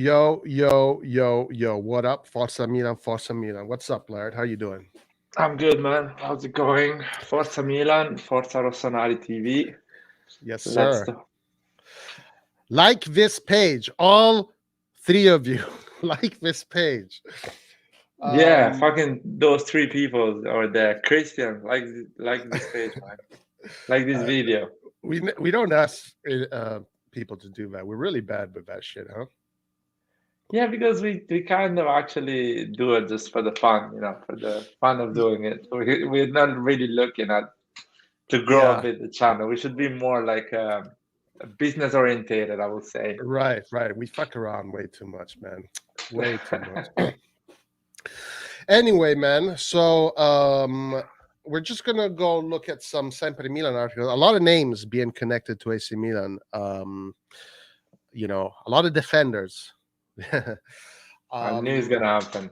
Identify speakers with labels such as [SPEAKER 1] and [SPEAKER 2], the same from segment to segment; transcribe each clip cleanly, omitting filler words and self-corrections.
[SPEAKER 1] Yo, yo, yo, yo. What up? Forza Milan, Forza Milan. What's up, Laird? How you doing?
[SPEAKER 2] I'm good, man. How's it going? Forza Milan, Forza RossonARI TV.
[SPEAKER 1] Yes,
[SPEAKER 2] Let's
[SPEAKER 1] sir.
[SPEAKER 2] do.
[SPEAKER 1] Like this page. All three of you. Like this page.
[SPEAKER 2] Yeah,
[SPEAKER 1] Um,
[SPEAKER 2] fucking those three people over there. Christian, like this page, man. Like this
[SPEAKER 1] uh,
[SPEAKER 2] video.
[SPEAKER 1] we don't ask people to do that. We're really bad with that shit, huh?
[SPEAKER 2] Yeah, because we kind of actually do it just for the fun, for the fun of
[SPEAKER 1] Y-
[SPEAKER 2] doing it. We're not really looking at to grow a
[SPEAKER 1] Yeah,
[SPEAKER 2] bit the channel. We should be more like business orientated, I would say.
[SPEAKER 1] right, right. We fuck around way too much, man. Way too much. Anyway, man. So we're just gonna go look at some Sempre Milan articles. A lot of names being connected to AC Milan. A lot of defenders.
[SPEAKER 2] I knew it's
[SPEAKER 1] um,
[SPEAKER 2] gonna happen.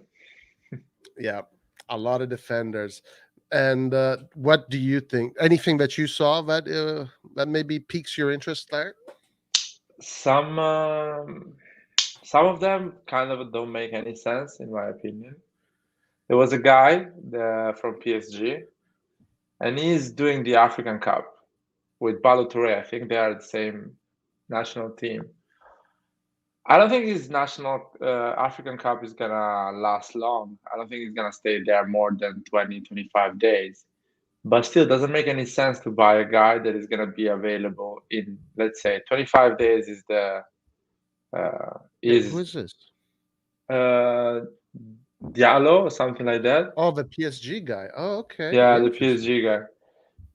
[SPEAKER 1] yeah, a lot of defenders. And what do you think? Anything that you saw that maybe piques your interest there?
[SPEAKER 2] Some some of them kind of don't make any sense in my opinion. There was a guy from PSG, and he's doing the African Cup with Ballo-Touré. I think they are the same national team. I don't think his national African Cup is gonna last long. I don't think he's gonna stay there more than 20, 25 days. But still, doesn't make any sense to buy a guy that is gonna be available in, let's say, 25 days is the
[SPEAKER 1] Who
[SPEAKER 2] is
[SPEAKER 1] is this?
[SPEAKER 2] uh Diallo or something like that.
[SPEAKER 1] Oh, the PSG guy. Oh, okay,
[SPEAKER 2] Yeah, the
[SPEAKER 1] interesting.
[SPEAKER 2] PSG guy.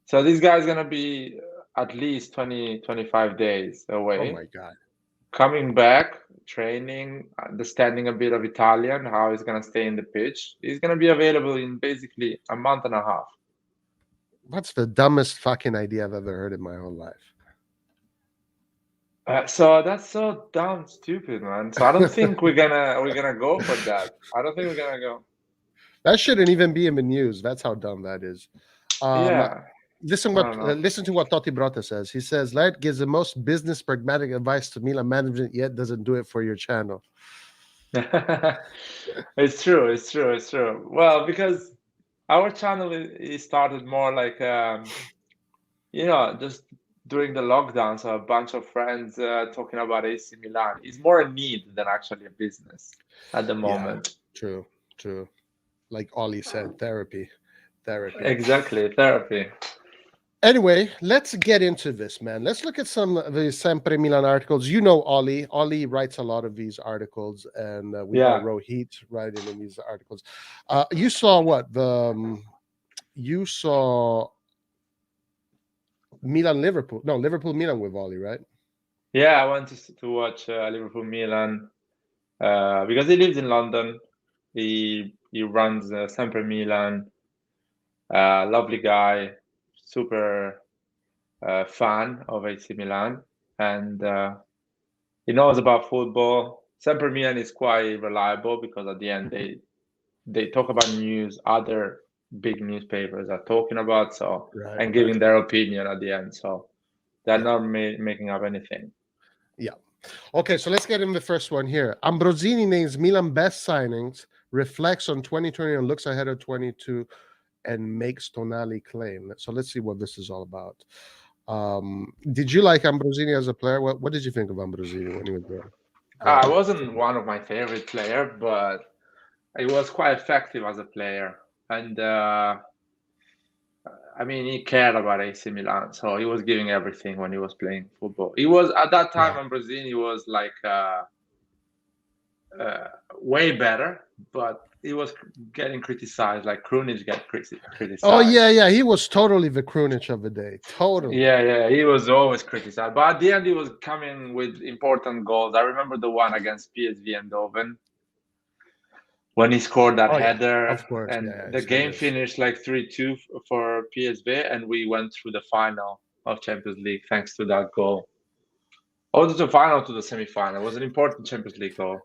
[SPEAKER 2] So this guy's gonna be at least 20, 25 days
[SPEAKER 1] Oh
[SPEAKER 2] away.
[SPEAKER 1] my god.
[SPEAKER 2] Coming back, training, understanding a bit of Italian, how he's gonna stay in the pitch. He's gonna be available in basically a month and a half.
[SPEAKER 1] What's the dumbest fucking idea I've ever heard in my whole life?
[SPEAKER 2] So that's so dumb, stupid, man. So I don't think we're gonna go for that. I don't think we're gonna go.
[SPEAKER 1] That shouldn't even be in the news. That's how dumb that is. Um,
[SPEAKER 2] Yeah, I don't know.
[SPEAKER 1] listen to what Totti Brotta says. He says Light gives the most business pragmatic advice to Milan management, yet doesn't do it for your channel.
[SPEAKER 2] It's true, it's true, it's true. Well, because our channel is started more like just during the lockdown, so a bunch of friends talking about AC Milan. It's more a need than actually a business at the
[SPEAKER 1] Yeah,
[SPEAKER 2] moment.
[SPEAKER 1] true, true. Like Ollie said, therapy, therapy.
[SPEAKER 2] Exactly, therapy.
[SPEAKER 1] Anyway, let's get into this, man. Let's look at some of the Sempre Milan articles. You know Ollie. Ollie writes a lot of these articles, and we got
[SPEAKER 2] Yeah,
[SPEAKER 1] Rohit writing in these articles. You saw what? You saw Milan Liverpool. No, Liverpool Milan with Ollie, right?
[SPEAKER 2] yeah. I went to watch Liverpool Milan because he lives in London. He runs Sempre Milan. Lovely guy, super fan of AC Milan, and he knows about football. Sempre Milan is quite reliable because at the end they talk about news other big newspapers are talking about, so
[SPEAKER 1] Right,
[SPEAKER 2] and
[SPEAKER 1] right.
[SPEAKER 2] giving their opinion at the end. So they're
[SPEAKER 1] Yeah,
[SPEAKER 2] not making up anything.
[SPEAKER 1] yeah. Okay, so let's get in the first one here. Ambrosini names Milan best signings, reflects on 2020 and looks ahead of 22 and makes Tonali claim. So let's see what this is all about. Did you like Ambrosini as a player? What did you think of Ambrosini when he was there? Go
[SPEAKER 2] I
[SPEAKER 1] ahead.
[SPEAKER 2] wasn't one of my favorite player, but he was quite effective as a player, and I mean, he cared about AC Milan, so he was giving everything when he was playing football. He was at that time,
[SPEAKER 1] Yeah.
[SPEAKER 2] Ambrosini was like way better, but he was getting criticized, like Krunic get
[SPEAKER 1] Oh
[SPEAKER 2] criticized.
[SPEAKER 1] yeah, yeah. He was totally the Krunic of the day. Totally.
[SPEAKER 2] Yeah, yeah, he was always criticized, but at the end, he was coming with important goals. I remember the one against PSV Eindhoven when he scored that
[SPEAKER 1] Oh yeah.
[SPEAKER 2] header,
[SPEAKER 1] Of course. Yeah,
[SPEAKER 2] and
[SPEAKER 1] yeah,
[SPEAKER 2] the
[SPEAKER 1] it's
[SPEAKER 2] game
[SPEAKER 1] famous.
[SPEAKER 2] finished like 3-2 for PSV, and we went through the final of Champions League thanks to that goal. Oh, to the final, to the semi-final. It was an important Champions League goal.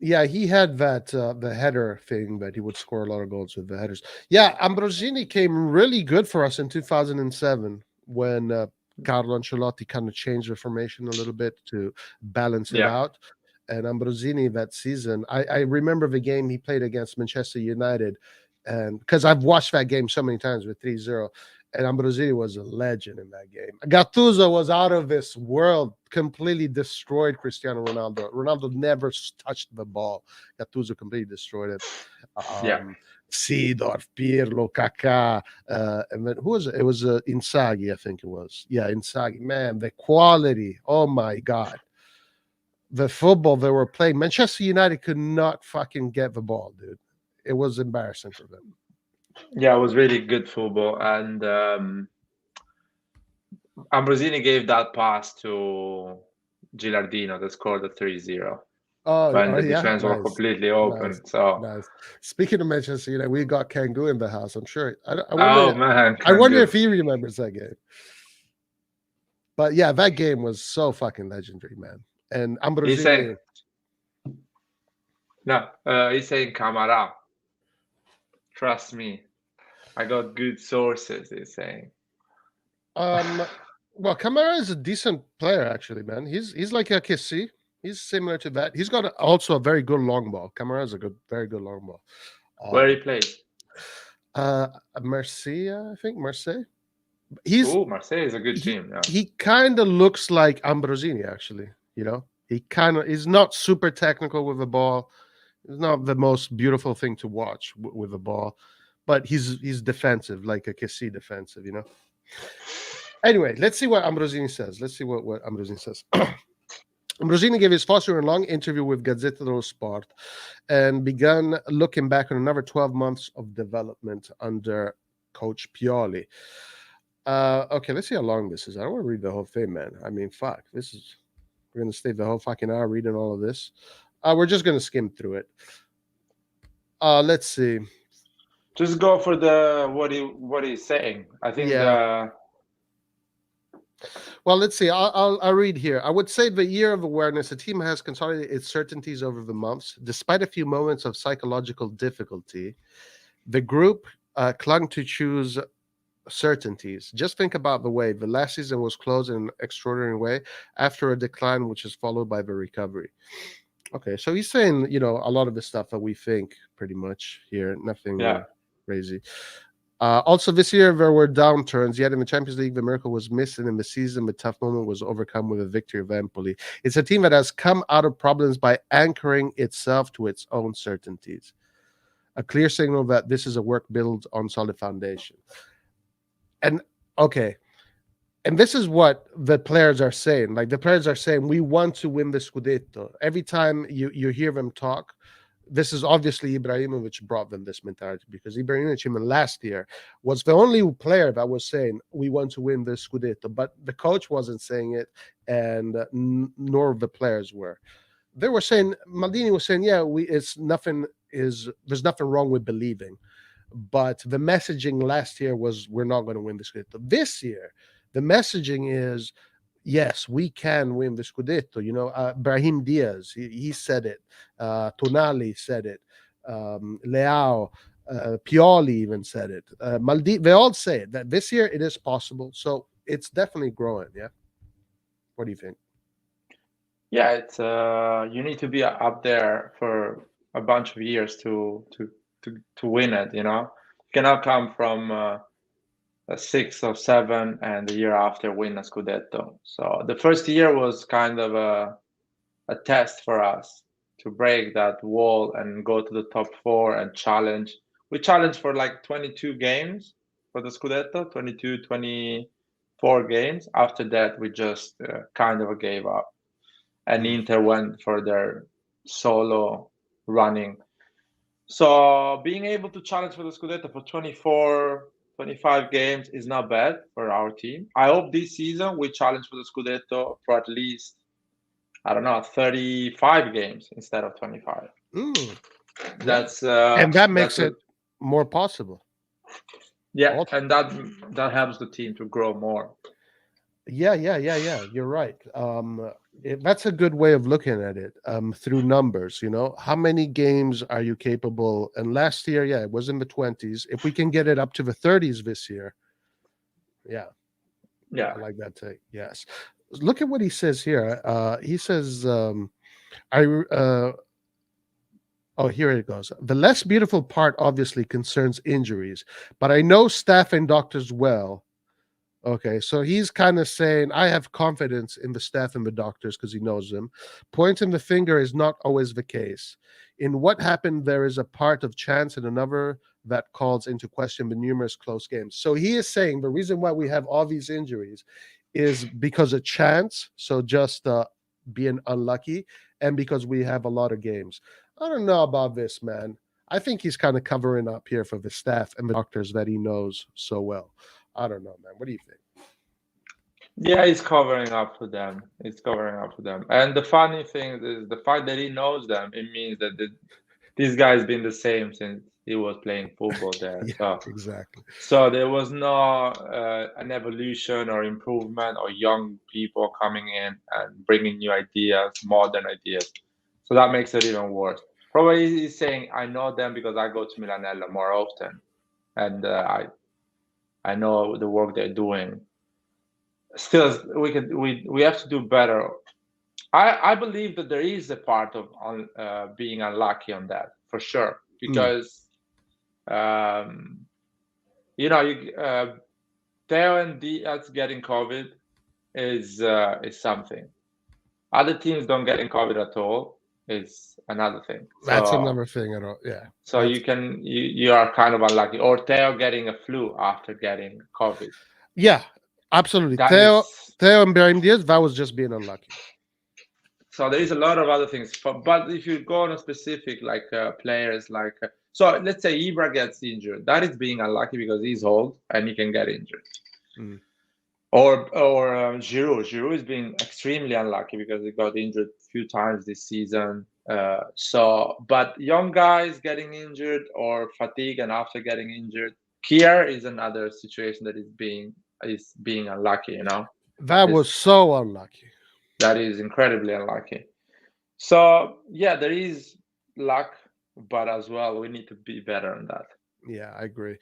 [SPEAKER 1] Yeah, he had that the header thing that he would score a lot of goals with the headers. Yeah, Ambrosini came really good for us in 2007 when Carlo Ancelotti kind of changed the formation a little bit to balance it
[SPEAKER 2] Yeah,
[SPEAKER 1] out. and Ambrosini that season. I remember the game he played against Manchester United, and because I've watched that game so many times with 3-0, and Ambrosini was a legend in that game. Gattuso was out of this world, completely destroyed Cristiano Ronaldo. Ronaldo never touched the ball. Gattuso completely destroyed it.
[SPEAKER 2] Yeah.
[SPEAKER 1] Seedorf, Pirlo, Kaká, and then who was it? It was Inzaghi, I think it was. Yeah, Inzaghi. Man, the quality. Oh my God. The football they were playing. Manchester United could not fucking get the ball, dude. It was embarrassing for them.
[SPEAKER 2] Yeah, it was really good football, and Ambrosini gave that pass to Gilardino that scored the 3-0 when the
[SPEAKER 1] Yeah,
[SPEAKER 2] defense were
[SPEAKER 1] nice,
[SPEAKER 2] completely
[SPEAKER 1] nice,
[SPEAKER 2] open. So,
[SPEAKER 1] nice. Speaking of Manchester United, we got Kangoo in the house. I'm sure. I
[SPEAKER 2] oh
[SPEAKER 1] wonder.
[SPEAKER 2] man,
[SPEAKER 1] I
[SPEAKER 2] can
[SPEAKER 1] wonder
[SPEAKER 2] go.
[SPEAKER 1] if he remembers that game. But yeah, that game was so fucking legendary, man. And
[SPEAKER 2] He's saying
[SPEAKER 1] Ambrosini.
[SPEAKER 2] no. He's saying Camara. Trust me, I got good sources. He's saying.
[SPEAKER 1] Well, Kamara is a decent player, actually, man. He's like a Kessie. He's similar to that. He's got also a very good long ball. Kamara is a very good long ball.
[SPEAKER 2] Where he plays?
[SPEAKER 1] Marseille, I think Marseille.
[SPEAKER 2] Oh, Marseille is a good
[SPEAKER 1] he
[SPEAKER 2] team. Yeah.
[SPEAKER 1] he kind of looks like Ambrosini, actually. You know, he kind of is not super technical with the ball. It's not the most beautiful thing to watch with the ball, but he's defensive, like a Kessie defensive. You know. Anyway, let's see what Ambrosini says. Let's see what Ambrosini says. Ambrosini gave his first and long interview with Gazzetta dello Sport and began looking back on another 12 months of development under Coach Pioli. Okay, let's see how long this is. I don't want to read the whole thing, man. I mean, fuck. We're going to stay the whole fucking hour reading all of this. We're just going to skim through it. Let's see.
[SPEAKER 2] Just go for the what he's saying. I think
[SPEAKER 1] Yeah. Well, let's see. I'll read here. I would say the year of awareness, the team has consolidated its certainties over the months. Despite a few moments of psychological difficulty, the group clung to choose certainties. Just think about the way the last season was closed in an extraordinary way after a decline, which is followed by the recovery. Okay, so he's saying, a lot of the stuff that we think pretty much here, nothing
[SPEAKER 2] yeah.
[SPEAKER 1] crazy. Also, this year there were downturns. Yet in the Champions League, the miracle was missed, and in the season, the tough moment was overcome with a victory of Empoli. It's a team that has come out of problems by anchoring itself to its own certainties. A clear signal that this is a work built on solid foundation. And okay, and this is what the players are saying. Like the players are saying, we want to win the Scudetto. Every time you hear them talk, this is obviously Ibrahimovic brought them this mentality, because Ibrahimovic even last year was the only player that was saying we want to win the Scudetto, but the coach wasn't saying it, and nor the players were. They were saying, Maldini was saying, yeah, there's nothing wrong with believing, but the messaging last year was we're not going to win the Scudetto. This year, the messaging is, yes, we can win the Scudetto. Brahim Diaz, he said it. Tonali said it. Leao, Pioli even said it. They all say it, that this year it is possible. So it's definitely growing. Yeah. What do you think?
[SPEAKER 2] Yeah, it's you need to be up there for a bunch of years to win it. You cannot come from a 6 or 7 and the year after win a Scudetto. So the first year was kind of a test for us to break that wall and go to the top 4 and challenge. We challenged for like 22 games for the Scudetto, 22, 24 games. After that, we just kind of gave up. And Inter went for their solo running. So being able to challenge for the Scudetto for 24, 25 games is not bad for our team. I hope this season we challenge for the Scudetto for at least, I don't know, 35 games instead of 25. That's
[SPEAKER 1] and that makes it more possible.
[SPEAKER 2] Yeah, also. And that helps the team to grow more.
[SPEAKER 1] Yeah. You're right. That's a good way of looking at it. Through numbers, how many games are you capable? And last year, it was in the 20s. If we can get it up to the 30s this year, yeah,
[SPEAKER 2] I
[SPEAKER 1] like that take. Yes. Look at what he says here. He says I Oh, here it goes. The less beautiful part obviously concerns injuries, but I know staff and doctors well. Okay, so he's kind of saying, I have confidence in the staff and the doctors because he knows them. Pointing the finger is not always the case. In what happened, there is a part of chance and another that calls into question the numerous close games. So he is saying the reason why we have all these injuries is because of chance, so just being unlucky, and because we have a lot of games. I don't know about this, man. I think he's kind of covering up here for the staff and the doctors that he knows so well. I don't know, man. What do you think?
[SPEAKER 2] Yeah, he's covering up for them. He's covering up for them. And the funny thing is the fact that he knows them, it means that this guy's been the same since he was playing football there.
[SPEAKER 1] Yeah,
[SPEAKER 2] So
[SPEAKER 1] exactly.
[SPEAKER 2] so there was no an evolution or improvement or young people coming in and bringing new ideas, modern ideas. So that makes it even worse. Probably he's saying, I know them because I go to Milanella more often, and I know the work they're doing. Still, we have to do better. I believe that there is a part of being unlucky on that for sure
[SPEAKER 1] Mm.
[SPEAKER 2] because um, you know Theo and Diaz getting COVID is something. Other teams don't getting COVID at all is another thing.
[SPEAKER 1] That's
[SPEAKER 2] So
[SPEAKER 1] another thing. I don't. Yeah,
[SPEAKER 2] so
[SPEAKER 1] that's
[SPEAKER 2] you are kind of unlucky, or Theo getting a flu after getting COVID.
[SPEAKER 1] yeah, absolutely.
[SPEAKER 2] That is
[SPEAKER 1] Theo and Brian Diaz, that was just being unlucky.
[SPEAKER 2] so there is a lot of other things. But if you go on a specific like players like so let's say Ibra gets injured, that is being unlucky because he's old and he can get injured.
[SPEAKER 1] Mm.
[SPEAKER 2] Or Giroud. Giroud is being extremely unlucky because he got injured a few times this season. But young guys getting injured or fatigue and after getting injured, Kier is another situation that is being unlucky. You know,
[SPEAKER 1] That
[SPEAKER 2] is
[SPEAKER 1] was so unlucky.
[SPEAKER 2] that is incredibly unlucky. So yeah, there is luck, but as well we need to be better on that.
[SPEAKER 1] Yeah, I agree.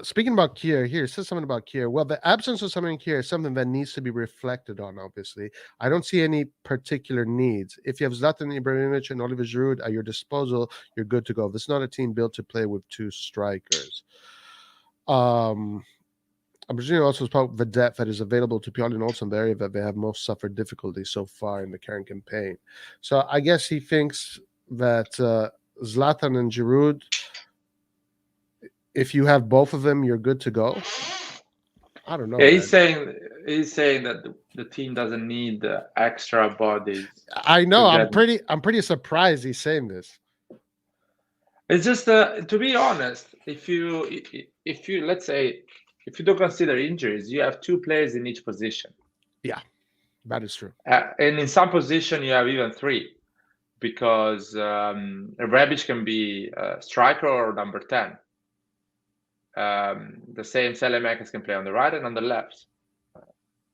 [SPEAKER 1] Speaking about Kier, here it says something about Kier. Well, the absence of something here is something that needs to be reflected on. Obviously, I don't see any particular needs. If you have Zlatan Ibrahimovic and Oliver Giroud at your disposal, you're good to go. This is not a team built to play with two strikers. Um, I'm presuming also about the depth that is available to Pioli and also in the area that they have most suffered difficulty so far in the current campaign. So I guess he thinks that Zlatan and Giroud, if you have both of them, you're good to go. I don't know,
[SPEAKER 2] Yeah,
[SPEAKER 1] man.
[SPEAKER 2] he's saying that the team doesn't need the extra bodies
[SPEAKER 1] I know.
[SPEAKER 2] to get.
[SPEAKER 1] I'm pretty surprised he's saying this.
[SPEAKER 2] It's just to be honest, if you let's say if you don't consider injuries, you have two players in each position,
[SPEAKER 1] Yeah, that is true.
[SPEAKER 2] and in some position you have even three because Rebic can be a striker or number 10. The same Selemakers can play on the right and on the left.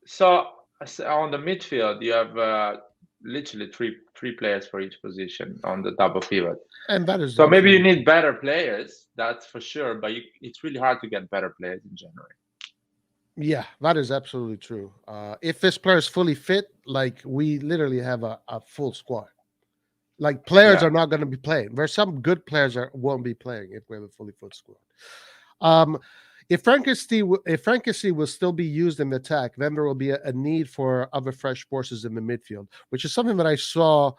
[SPEAKER 2] So on the midfield, you have literally three players for each position on the double pivot.
[SPEAKER 1] And that is
[SPEAKER 2] So maybe you
[SPEAKER 1] absolutely
[SPEAKER 2] need better players, that's for sure. But it's really hard to get better players in January.
[SPEAKER 1] yeah, that is absolutely true. If this player is fully fit, like we literally have a full squad. Like players
[SPEAKER 2] Yeah.
[SPEAKER 1] are not going to be playing. There's some good players that won't be playing if we have a fully fit squad. Um, if Frankisty will still be used in the attack, then there will be a need for other fresh forces in the midfield, which is something that I saw,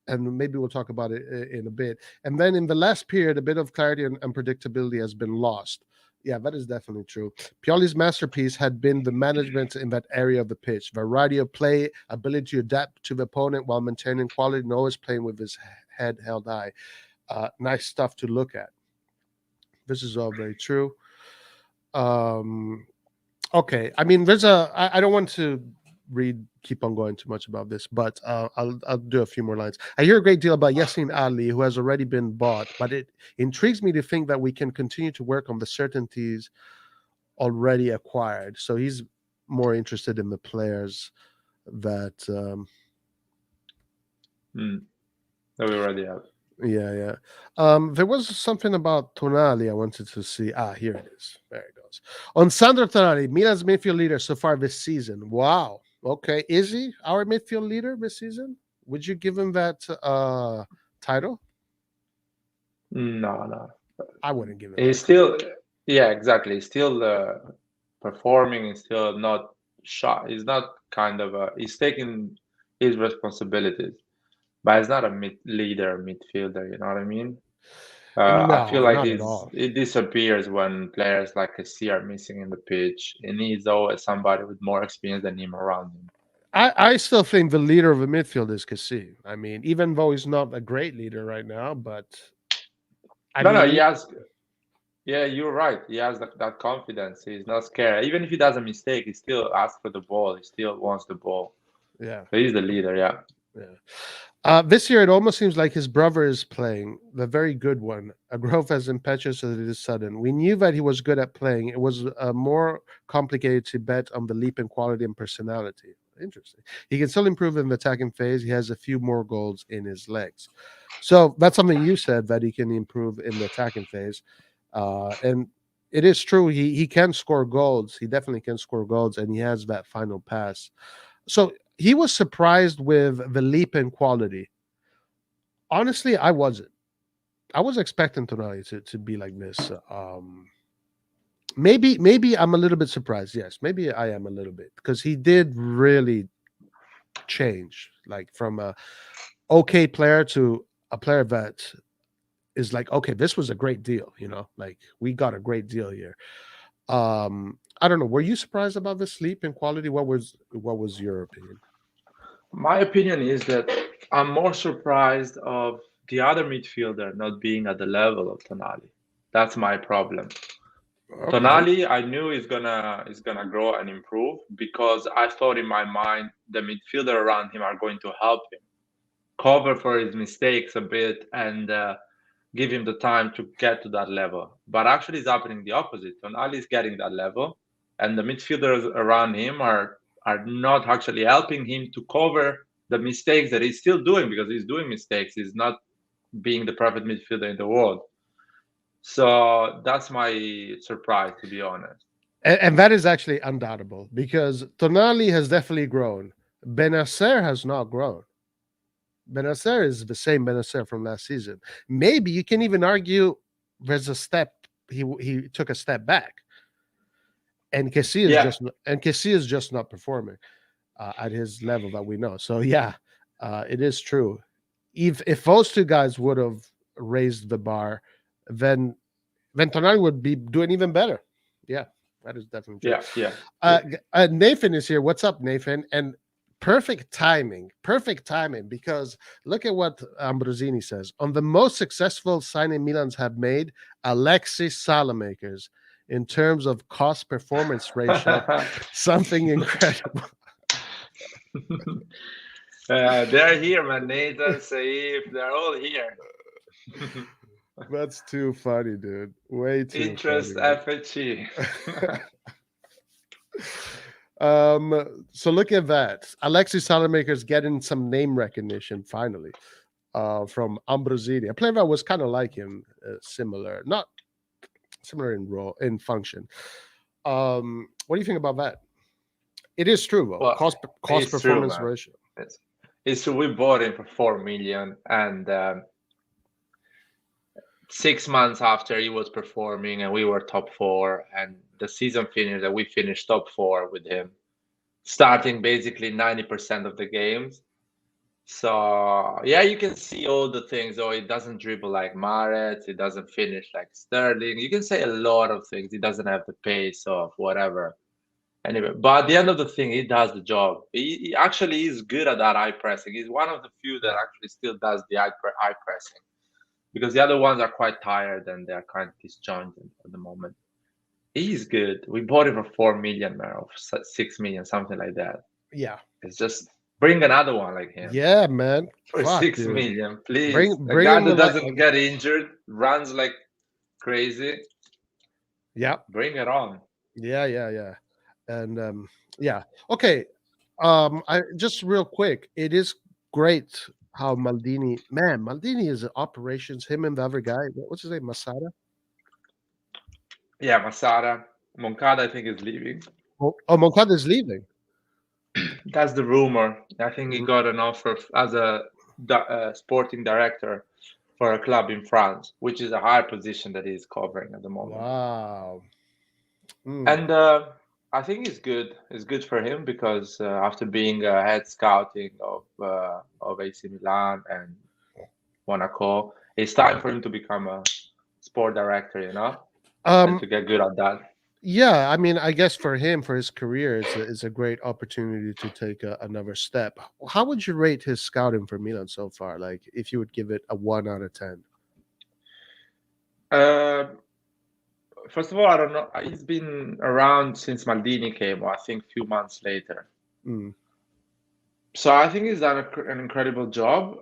[SPEAKER 1] and maybe we'll talk about it in a bit. And then in the last period, a bit of clarity and predictability has been lost. Yeah, that is definitely true. Pioli's masterpiece had been the management in that area of the pitch, variety of play, ability to adapt to the opponent while maintaining quality and always playing with his head held high. Nice stuff to look at. This is all very true. Okay, I mean, I don't want to keep on going too much about this, but I'll do a few more lines. I hear a great deal about Yassin Adli, who has already been bought, but it intrigues me to think that we can continue to work on the certainties already acquired. So he's more interested in the players that
[SPEAKER 2] That we already have.
[SPEAKER 1] yeah. There was something about Tonali I wanted to see. Here it is. There it goes. On Sandro Tonali, Milan's midfield leader so far this season. Wow. Okay. Is he our midfield leader this season? Would you give him that title?
[SPEAKER 2] No, no.
[SPEAKER 1] I wouldn't give him
[SPEAKER 2] He's
[SPEAKER 1] that title.
[SPEAKER 2] still, yeah, exactly. He's still performing. He's still not shot. He's not kind of he's taking his responsibilities, but he's not a leader, midfielder. You know what I mean? I feel
[SPEAKER 1] No,
[SPEAKER 2] like
[SPEAKER 1] not at all.
[SPEAKER 2] it disappears when players like Kessie are missing in the pitch. He needs always somebody with more experience than him around him.
[SPEAKER 1] I still think the leader of a midfield is Cassie. I mean, even though he's not a great leader right now, but I
[SPEAKER 2] No, no,
[SPEAKER 1] mean,
[SPEAKER 2] he has. Yeah, you're right. He has that confidence. He's not scared. Even if he does a mistake, he still asks for the ball. He still wants the ball.
[SPEAKER 1] yeah,
[SPEAKER 2] So he's the leader. Yeah.
[SPEAKER 1] yeah. This year, it almost seems like his brother is playing the very good one. A growth as impetuous as it is sudden. We knew that he was good at playing. It was more complicated to bet on the leap in quality and personality. Interesting. He can still improve in the attacking phase. He has a few more goals in his legs. So that's something you said, that he can improve in the attacking phase. And it is true. He can score goals. He definitely can score goals, and he has that final pass. So he was surprised with the leap in quality. Honestly, I wasn't. I was expecting Tonali to be like this. Maybe I'm a little bit surprised. Yes, maybe I am a little bit, because he did really change, like from a okay player to a player that is like, okay, this was a great deal. Like we got a great deal here. I don't know. Were you surprised about this leap in quality? What was your opinion?
[SPEAKER 2] My opinion is that I'm more surprised of the other midfielder not being at the level of Tonali. That's my problem.
[SPEAKER 1] Okay.
[SPEAKER 2] Tonali, I knew is gonna grow and improve because I thought in my mind the midfielder around him are going to help him cover for his mistakes a bit and give him the time to get to that level. But actually, it's happening the opposite. Tonali is getting that level, and the midfielders around him are not actually helping him to cover the mistakes that he's still doing because he's doing mistakes. He's not being the perfect midfielder in the world. So that's my surprise, to be honest.
[SPEAKER 1] And that is actually undoubtable, because Tonali has definitely grown. Benacer has not grown. Benacer is the same Benacer from last season. Maybe you can even argue there's a step, he took a step back, and Kessie is
[SPEAKER 2] Yeah,
[SPEAKER 1] just not performing at his level that we know. So yeah, it is true. If those two guys would have raised the bar, then Tonali would be doing even better. Yeah, that is definitely true.
[SPEAKER 2] yeah, yeah. Yeah.
[SPEAKER 1] Nathan is here. What's up, Nathan? And perfect timing, because look at what Ambrosini says. On the most successful signing Milans have made, Alexis Salamakers, in terms of cost performance ratio, something incredible.
[SPEAKER 2] They're here, man. Nathan, Saif, they're all here.
[SPEAKER 1] That's too funny, dude. Way too
[SPEAKER 2] Interest
[SPEAKER 1] funny.
[SPEAKER 2] FHE.
[SPEAKER 1] So look at that. Alexis Salamaker's getting some name recognition finally from Ambrosini. A player that was kind of like him, similar, not similar in role, in function. What do you think about that? It is true, though.
[SPEAKER 2] Well,
[SPEAKER 1] Cost
[SPEAKER 2] it's true,
[SPEAKER 1] performance
[SPEAKER 2] man.
[SPEAKER 1] ratio.
[SPEAKER 2] It's true. We bought him for 4 million, and 6 months after he was performing, and we were top four, and the season finished, and we finished top four with him, starting basically 90% of the games. So yeah, you can see all the things. Oh, it doesn't dribble like Maret. It doesn't finish like Sterling. You can say a lot of things. He doesn't have the pace of whatever. Anyway, but at the end of the thing, he does the job. He actually is good at that eye pressing. He's one of the few that
[SPEAKER 1] Yeah.
[SPEAKER 2] actually still does the eye pressing because the other ones are quite tired and they're kind of disjointed at the moment. He's good. We bought him for 4 million, man, or 6 million, something like that.
[SPEAKER 1] Yeah.
[SPEAKER 2] It's just bring another one like him
[SPEAKER 1] Yeah, man.
[SPEAKER 2] for
[SPEAKER 1] Fuck,
[SPEAKER 2] six
[SPEAKER 1] dude.
[SPEAKER 2] million, please.
[SPEAKER 1] Bring
[SPEAKER 2] A
[SPEAKER 1] bring
[SPEAKER 2] guy
[SPEAKER 1] him
[SPEAKER 2] that
[SPEAKER 1] like,
[SPEAKER 2] doesn't get injured, runs like crazy.
[SPEAKER 1] yeah.
[SPEAKER 2] Bring it on.
[SPEAKER 1] Yeah. And yeah. Okay. I just real quick, it is great how Maldini is operations, him and the other guy. What's his name? Masada?
[SPEAKER 2] Yeah, Masada. Moncada, I think, is leaving.
[SPEAKER 1] Oh, Moncada is leaving.
[SPEAKER 2] That's the rumor. I think he
[SPEAKER 1] Mm,
[SPEAKER 2] got an offer as a sporting director for a club in France, which is a high position that he's covering at the moment.
[SPEAKER 1] wow. Mm,
[SPEAKER 2] And I think it's good. It's good for him because after being a head scouting of AC Milan and Monaco, it's time for him to become a sport director, and
[SPEAKER 1] um,
[SPEAKER 2] to get good at that.
[SPEAKER 1] yeah, I mean, I guess for him, for his career, it's a great opportunity to take another step. How would you rate his scouting for Milan so far? Like, if you would give it a 1 out of 10.
[SPEAKER 2] Uh, First of all, I don't know. He's been around since Maldini came, or I think a few months later.
[SPEAKER 1] Mm,
[SPEAKER 2] So I think he's done an incredible job.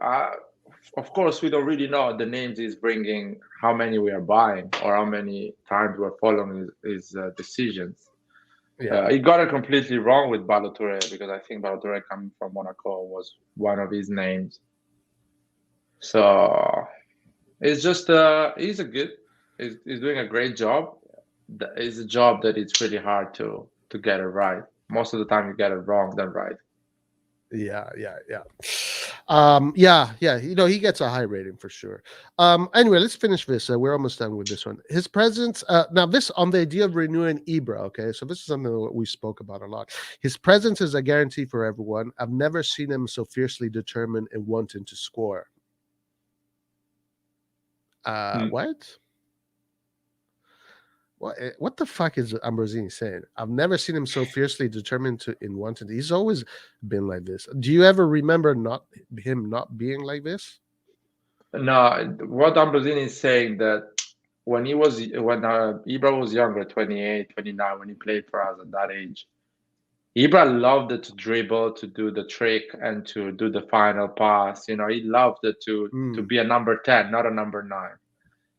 [SPEAKER 2] Of course, we don't really know the names he's bringing, how many we are buying, or how many times we're following his decisions.
[SPEAKER 1] yeah,
[SPEAKER 2] He got it completely wrong with Balotore because I think Balotore coming from Monaco was one of his names. So it's just he's doing a great job. It's a job that it's really hard to get it right. Most of the time you get it wrong than right.
[SPEAKER 1] yeah. Yeah. He gets a high rating for sure. Anyway, let's finish this. We're almost done with this one. His presence. Now, this on the idea of renewing Ibra. Okay, so this is something that we spoke about a lot. His presence is a guarantee for everyone. I've never seen him so fiercely determined and wanting to score.
[SPEAKER 2] Hmm.
[SPEAKER 1] What? What the fuck is Ambrosini saying? I've never seen him so fiercely determined to in wanting. He's always been like this. Do you ever remember not being like this?
[SPEAKER 2] No, what Ambrosini is saying that when Ibra was younger, 28, 29, when he played for us at that age, Ibra loved it to dribble, to do the trick, and to do the final pass. He loved it to
[SPEAKER 1] Mm,
[SPEAKER 2] be a number 10, not a number 9.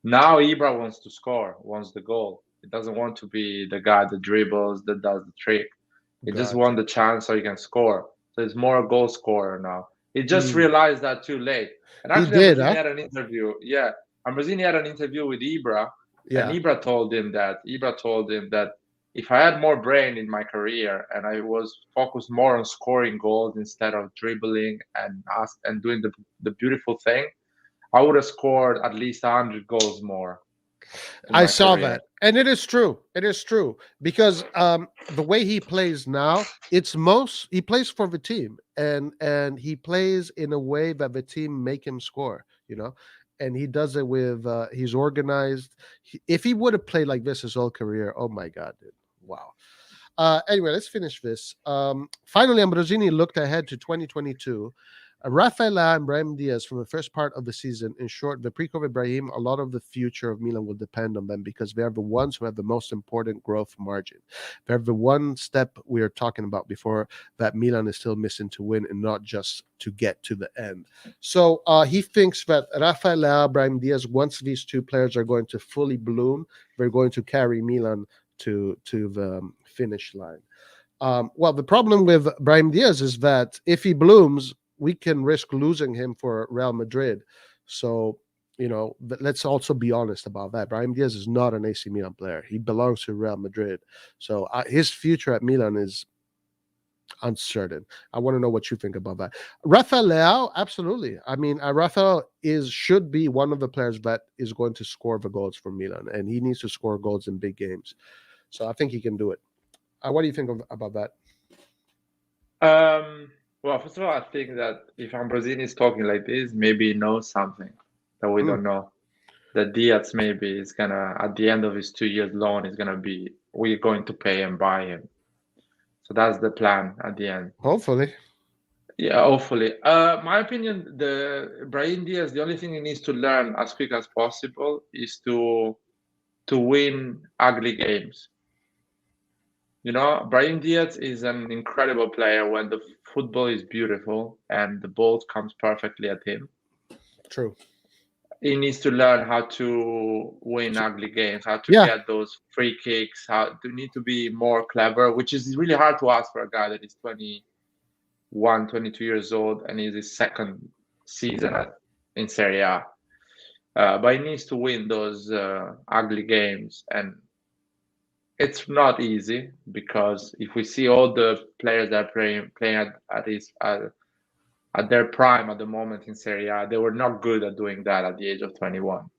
[SPEAKER 2] Now Ibra wants to score, wants the goal. He doesn't want to be the guy that dribbles, that does the trick. He just
[SPEAKER 1] gotcha.
[SPEAKER 2] wants the chance so he can score. So he's more a goal scorer now. He just
[SPEAKER 1] Mm.
[SPEAKER 2] realized that too late. And
[SPEAKER 1] He
[SPEAKER 2] actually,
[SPEAKER 1] did,
[SPEAKER 2] Ambrosini
[SPEAKER 1] huh?
[SPEAKER 2] had an interview. Yeah, Ambrosini had an interview with Ibra, and
[SPEAKER 1] Yeah.
[SPEAKER 2] Ibra told him that if I had more brain in my career and I was focused more on scoring goals instead of dribbling and doing the beautiful thing, I would have scored at least 100 goals more in
[SPEAKER 1] I
[SPEAKER 2] my
[SPEAKER 1] saw
[SPEAKER 2] career.
[SPEAKER 1] that. And it is true. It is true because the way he plays now, he plays for the team and he plays in a way that the team make him score, And he does it with he's organized. If he would have played like this his whole career, oh my god, dude. Wow. Anyway, let's finish this. Finally, Ambrosini looked ahead to 2022. Rafael and Brahim Diaz from the first part of the season. In short, the pre-COVID Brahim, a lot of the future of Milan will depend on them because they are the ones who have the most important growth margin. They're the one step we are talking about before that Milan is still missing to win and not just to get to the end. So he thinks that Rafael, Brahim Diaz, once these two players are going to fully bloom, they're going to carry Milan to the finish line. Well, the problem with Brahim Diaz is that if he blooms, we can risk losing him for Real Madrid. So, let's also be honest about that. Brahim Diaz is not an AC Milan player. He belongs to Real Madrid. So his future at Milan is uncertain. I want to know what you think about that. Rafael Leao, absolutely. I mean, Rafael should be one of the players that is going to score the goals for Milan, and he needs to score goals in big games. So I think he can do it. What do you think about that?
[SPEAKER 2] Well, first of all, I think that if Ambrosini is talking like this, maybe he knows something that we
[SPEAKER 1] Mm,
[SPEAKER 2] don't know. That Diaz maybe is gonna, at the end of his 2 years loan, we're going to pay and buy him. So that's the plan at the end.
[SPEAKER 1] hopefully.
[SPEAKER 2] Yeah, hopefully. My opinion, the Brahim Diaz, the only thing he needs to learn as quick as possible is to win ugly games. Brahim Diaz is an incredible player when the football is beautiful and the ball comes perfectly at him.
[SPEAKER 1] True.
[SPEAKER 2] He needs to learn how to win ugly games, how to
[SPEAKER 1] Yeah.
[SPEAKER 2] get those free kicks, how to need to be more clever, which is really hard to ask for a guy that is 21, 22 years old and is his second season in Serie A. But he needs to win those ugly games, and it's not easy because if we see all the players that are playing at their prime at the moment in Serie A, they were not good at doing that at the age of 21.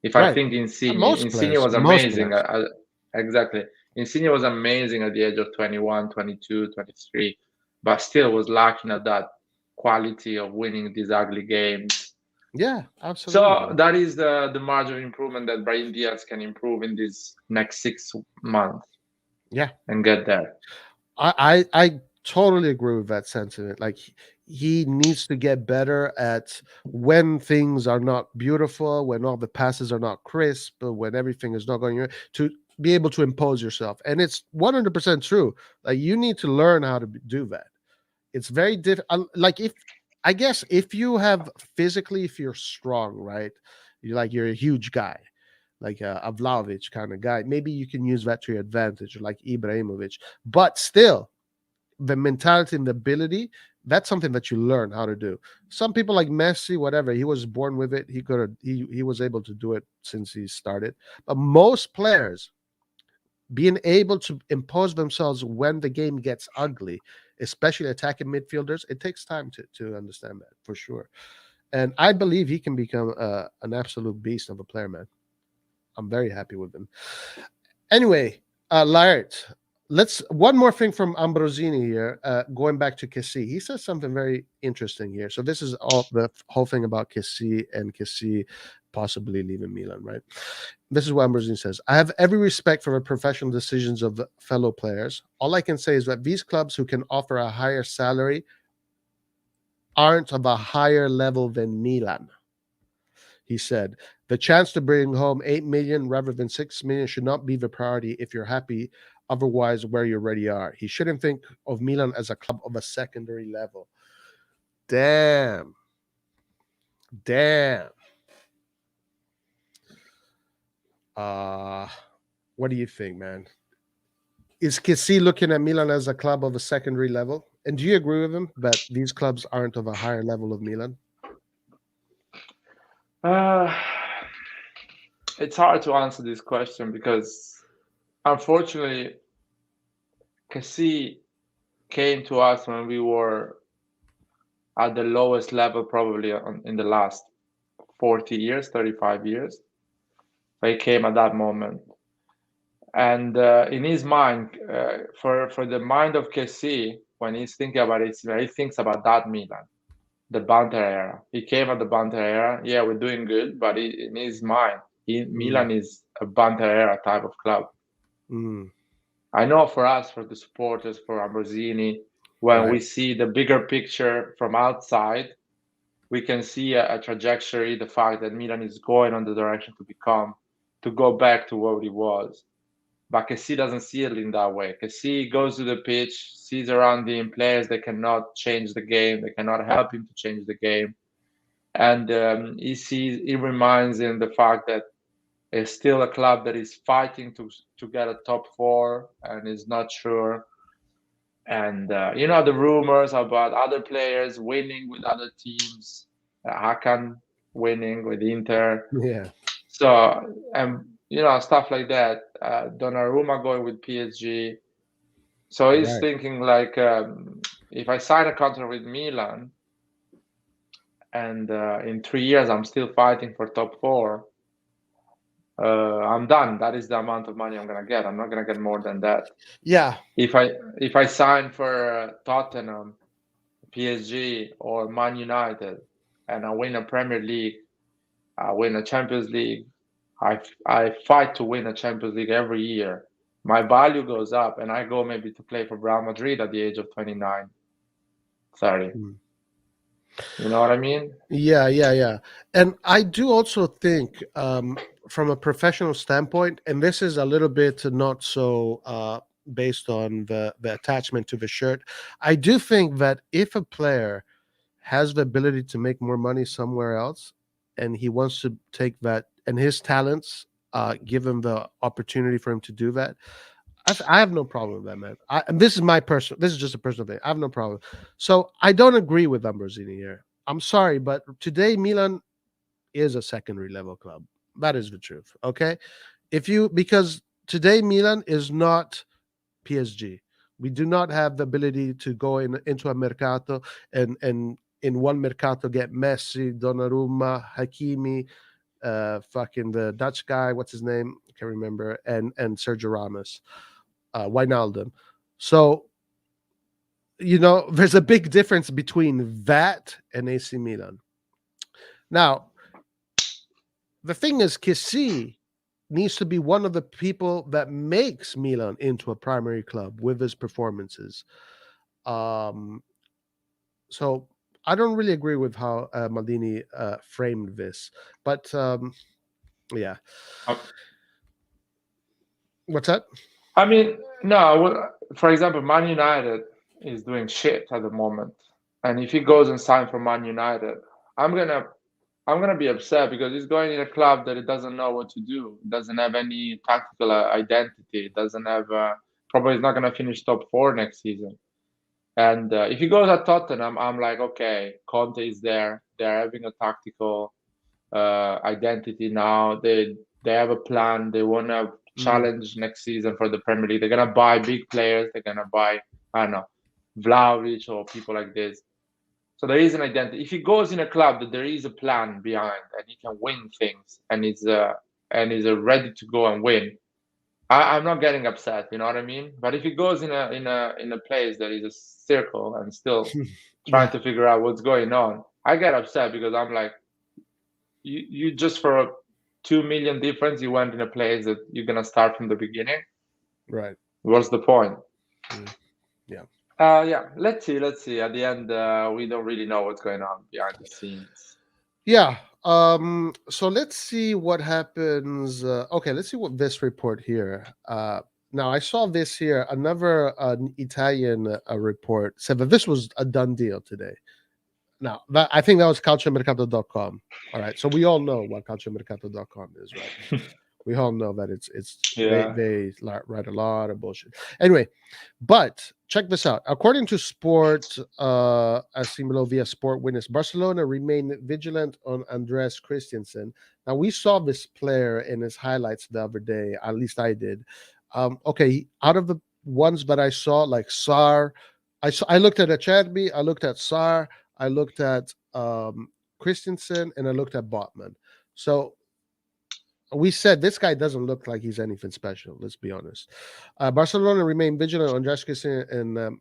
[SPEAKER 2] If I
[SPEAKER 1] Right.
[SPEAKER 2] think Insigne,
[SPEAKER 1] Most
[SPEAKER 2] Insigne
[SPEAKER 1] players,
[SPEAKER 2] was
[SPEAKER 1] most
[SPEAKER 2] amazing.
[SPEAKER 1] players.
[SPEAKER 2] Exactly. Insigne was amazing at the age of 21, 22, 23, but still was lacking at that quality of winning these ugly games.
[SPEAKER 1] Yeah,
[SPEAKER 2] So
[SPEAKER 1] absolutely.
[SPEAKER 2] that is the margin of improvement that Brahim Diaz can improve in these next 6 months
[SPEAKER 1] Yeah,
[SPEAKER 2] and get there.
[SPEAKER 1] I totally agree with that sentiment. Like he needs to get better at when things are not beautiful, when all the passes are not crisp, when everything is not going to be able to impose yourself. And it's 100% true. Like you need to learn how to do that. It's very difficult. Like if I guess if you have physically, if you're strong, right? You're a huge guy, like a Vlahovic kind of guy. Maybe you can use that to your advantage, like Ibrahimovic. But still, the mentality and the ability, that's something that you learn how to do. Some people like Messi, whatever, he was born with it. He could have he was able to do it since he started. But most players being able to impose themselves when the game gets ugly, especially attacking midfielders, it takes time to understand that for sure. And I believe he can become an absolute beast of a player, man. I'm very happy with him. Anyway, Laird, let's one more thing from Ambrosini here. Going back to Kessie, he says something very interesting here. So this is all the whole thing about Kessie and Kessie possibly leaving Milan, right? This is what Ambrosini says. I have every respect for the professional decisions of fellow players. All I can say is that these clubs who can offer a higher salary aren't of a higher level than Milan. He said, the chance to bring home 8 million rather than 6 million should not be the priority if you're happy otherwise where you already are. He shouldn't think of Milan as a club of a secondary level. Damn. Damn. Uh what do you think, man? Is Kessie looking at Milan as a club of a secondary level? And do you agree with him that these clubs aren't of a higher level of Milan?
[SPEAKER 2] Uh, it's hard to answer this question because unfortunately, Cassie came to us when we were at the lowest level probably in the last 40 years, 35 years. So he came at that moment. And in his mind, for the mind of Cassie, when he's thinking about it, he thinks about that Milan, the Banter era. He came at the Banter era. Yeah, we're doing good, but in his mind,
[SPEAKER 1] Mm,
[SPEAKER 2] Milan is a Banter era type of club.
[SPEAKER 1] mm,
[SPEAKER 2] I know for us, for the supporters, for Ambrosini, when we
[SPEAKER 1] right.
[SPEAKER 2] see the bigger picture from outside, we can see a trajectory, the fact that Milan is going on the direction to go back to what it was. But Kessie doesn't see it in that way. Kessie goes to the pitch, sees around him players that cannot change the game, they cannot help him to change the game. And he reminds him the fact that it's still a club that is fighting to get a top four and is not sure. And the rumors about other players winning with other teams, Hakan winning with Inter.
[SPEAKER 1] Yeah.
[SPEAKER 2] So, stuff like that. Donnarumma going with PSG. So he's
[SPEAKER 1] Right.
[SPEAKER 2] thinking like, if I sign a contract with Milan and in 3 years I'm still fighting for top four, I'm done. That is the amount of money I'm gonna get. I'm not gonna get more than that.
[SPEAKER 1] Yeah.
[SPEAKER 2] If I sign for Tottenham, PSG, or Man United, and I win a Premier League, I win a Champions League, I fight to win a Champions League every year. My value goes up, and I go maybe to play for Real Madrid at the age of 29, 30.
[SPEAKER 1] Mm.
[SPEAKER 2] You know what I mean?
[SPEAKER 1] Yeah, yeah, yeah. And I do also think, from a professional standpoint, and this is a little bit not so based on the attachment to the shirt. I do think that if a player has the ability to make more money somewhere else, and he wants to take that, and his talents give him the opportunity for him to do that, I have no problem with that, man. And this is my personal. This is just a personal thing. I have no problem. So I don't agree with Ambrosini here. I'm sorry, but today Milan is a secondary level club. That is the truth. Okay, if you because today Milan is not PSG. We do not have the ability to go into a mercato and in one mercato get Messi, Donnarumma, Hakimi, fucking the Dutch guy, what's his name? I can't remember, and Sergio Ramos, Wijnaldum. So there's a big difference between that and AC Milan. Now, the thing is, Kessie needs to be one of the people that makes Milan into a primary club with his performances. So I don't really agree with how Maldini framed this, but yeah. What's that?
[SPEAKER 2] I mean, no. For example, Man United is doing shit at the moment, and if he goes and signs for Man United, I'm gonna be upset because he's going in a club that it doesn't know what to do. It doesn't have any tactical identity. It doesn't have probably is not gonna finish top 4 next season. And if he goes at Tottenham, I'm like, okay, Conte is there. They're having a tactical identity now. They have a plan. They want to challenge next season for the Premier League. They're gonna buy big players. They're gonna buy, I don't know, Vlahovic or people like this. So there is an identity. If he goes in a club that there is a plan behind and he can win things and is ready to go and win, I'm not getting upset. You know what I mean? But if he goes in a place that is a circle and still trying to figure out what's going on, I get upset because I'm like, you just for a 2 million difference, you went in a place that you're gonna start from the beginning.
[SPEAKER 1] Right.
[SPEAKER 2] What's the point?
[SPEAKER 1] Yeah.
[SPEAKER 2] Yeah. Let's see. At the end, we don't really know what's going on behind the scenes.
[SPEAKER 1] Yeah. So let's see what happens. Okay, let's see what this report here. Now I saw this here. Another Italian report said that this was a done deal today. Now I think that was calciomercato.com. All right, so we all know what calciomercato.com is, right? We all know that they write a lot of bullshit. Anyway, but check this out. According to Sport, Assimilo via Sport Witness, Barcelona remain vigilant on Andres Christensen. Now, we saw this player in his highlights the other day. At least I did. Okay, out of the ones that I saw, like Sarr, I looked at Acerbi, I looked at Sarr, I looked at Christensen, and I looked at Botman. So we said this guy doesn't look like he's anything special. Let's be honest. Barcelona remain vigilant on Josh Christensen and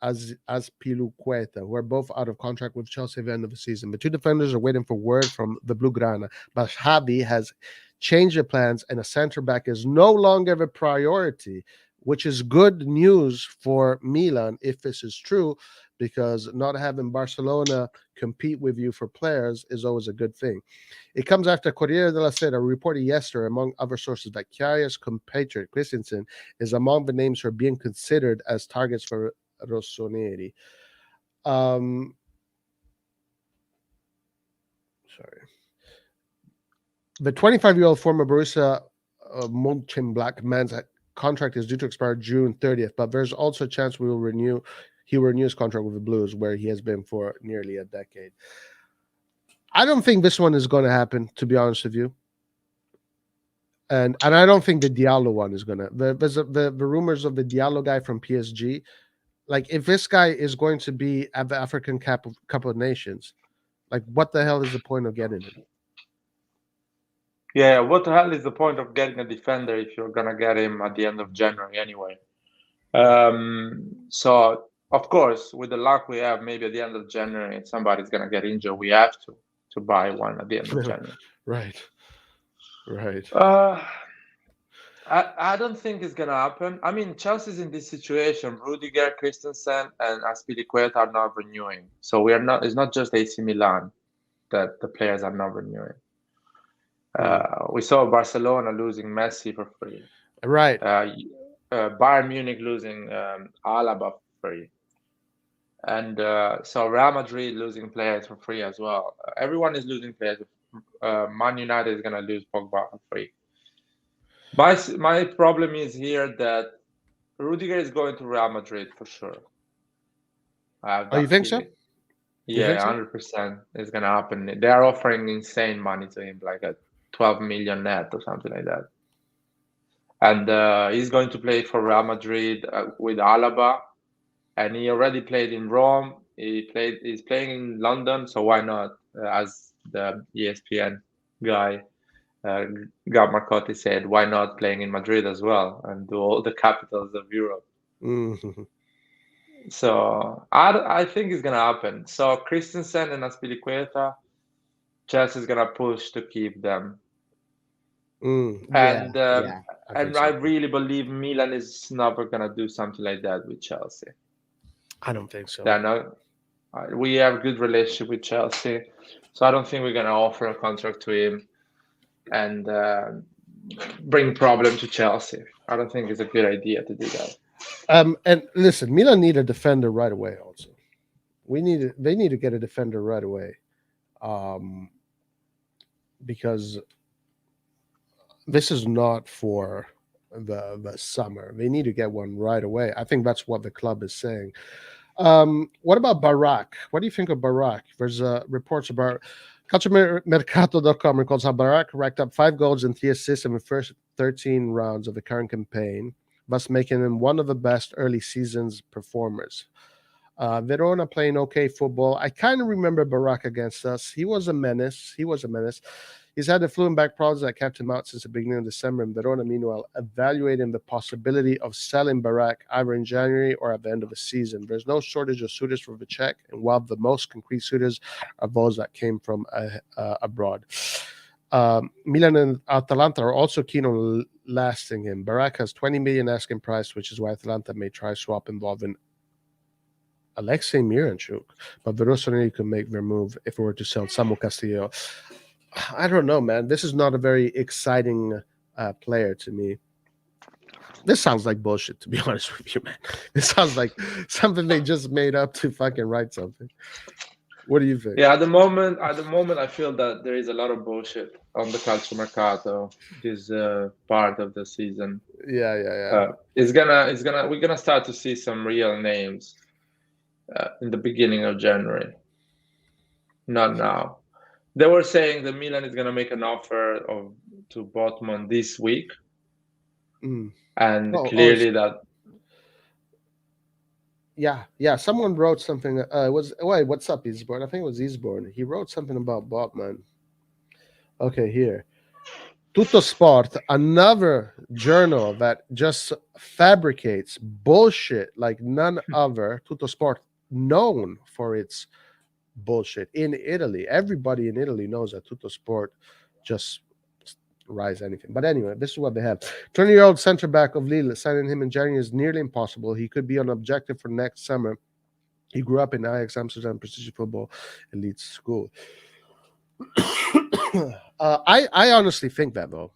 [SPEAKER 1] Azpilicueta, who are both out of contract with Chelsea at the end of the season. The two defenders are waiting for word from the Blaugrana, but Javi has changed the plans, and a center back is no longer a priority, which is good news for Milan if this is true, because not having Barcelona compete with you for players is always a good thing. It comes after Corriere della Sera reported yesterday, among other sources, that Chiaria's compatriot Christensen is among the names who are being considered as targets for Rossoneri. Sorry. The 25-year-old former Borussia Mönchengladbach man's contract is due to expire June 30th, but there's also a chance he will renew his contract with the Blues, where he has been for nearly a decade. I don't think this one is going to happen, to be honest with you. And I don't think the Diallo one is going to. There's the rumors of the Diallo guy from PSG. Like, if this guy is going to be at the African Cup of Nations, like, what the hell is the point of getting him?
[SPEAKER 2] Yeah, what the hell is the point of getting a defender if you're gonna get him at the end of January anyway? So of course, with the luck we have, maybe at the end of January somebody's gonna get injured. We have to buy one at the end of January.
[SPEAKER 1] Right.
[SPEAKER 2] I don't think it's gonna happen. I mean, Chelsea's in this situation. Rudiger, Christensen, and Azpilicueta are not renewing. So we are not. It's not just AC Milan that the players are not renewing. We saw Barcelona losing Messi for free.
[SPEAKER 1] Right.
[SPEAKER 2] Bayern Munich losing Alaba for free. And so Real Madrid losing players for free as well. Everyone is losing players. Man United is going to lose Pogba for free. My problem is here that Rudiger is going to Real Madrid for sure.
[SPEAKER 1] You think so?
[SPEAKER 2] Yeah, 100% is going to happen. They are offering insane money to him, like a 12 million net or something like that. and he's going to play for Real Madrid with Alaba, and he already played in Rome. He's playing in London, so why not? As the ESPN guy, Gab Marcotti said, why not playing in Madrid as well and do all the capitals of Europe?
[SPEAKER 1] Mhm.
[SPEAKER 2] So I think it's gonna happen. So Christensen and Aspilicueta, Chelsea is gonna push to keep them,
[SPEAKER 1] Yeah,
[SPEAKER 2] and
[SPEAKER 1] yeah, I think
[SPEAKER 2] I
[SPEAKER 1] so.
[SPEAKER 2] really believe Milan is never gonna do something like that with Chelsea.
[SPEAKER 1] I don't think so.
[SPEAKER 2] They're not. We have a good relationship with Chelsea, so I don't think we're gonna offer a contract to him and bring problem to Chelsea. I don't think it's a good idea to do that.
[SPEAKER 1] And listen, Milan need a defender right away. Also, they need to get a defender right away, um, because this is not for the summer. They need to get one right away. I think that's what the club is saying. What about Barak? What do you think of Barak? There's reports about CalcioMercato.com records how Barak racked up 5 goals and 3 assists in the first 13 rounds of the current campaign, thus making him one of the best early seasons performers. Verona playing okay football. I kind of remember Barak against us. He was a menace. He's had the fluent back problems that kept him out since the beginning of December. And Verona, meanwhile, evaluating the possibility of selling Barak either in January or at the end of the season. There's no shortage of suitors for the Czech, and while the most concrete suitors are those that came from abroad. Milan and Atalanta are also keen on lasting him. Barak has 20 million asking price, which is why Atalanta may try swap involving Alexei Miranchuk, but the RossonARI could make their move if it were to sell Samu Castillo. I don't know, man. This is not a very exciting player to me. This sounds like bullshit, to be honest with you, man. This sounds like something they just made up to fucking write something. What do you think?
[SPEAKER 2] Yeah, at the moment, I feel that there is a lot of bullshit on the calcio mercato this part of the season.
[SPEAKER 1] Yeah, yeah, yeah.
[SPEAKER 2] We're gonna start to see some real names in the beginning of January, not now. They were saying that Milan is gonna make an offer to Botman this week,
[SPEAKER 1] Mm.
[SPEAKER 2] and
[SPEAKER 1] Oh,
[SPEAKER 2] clearly that.
[SPEAKER 1] yeah, yeah. Someone wrote something. It was wait, what's up, Eastbourne? I think it was Eastbourne. He wrote something about Botman. Okay, here. Tutto Sport, another journal that just fabricates bullshit like none other. Tutto Sport, known for its bullshit in Italy. Everybody in Italy knows that Tutto Sport just rise anything. But anyway, this is what they have. 20-year-old center back of Lille, signing him in January is nearly impossible. He could be an objective for next summer. He grew up in Ajax Amsterdam Precision Football Elite School. I honestly think that though.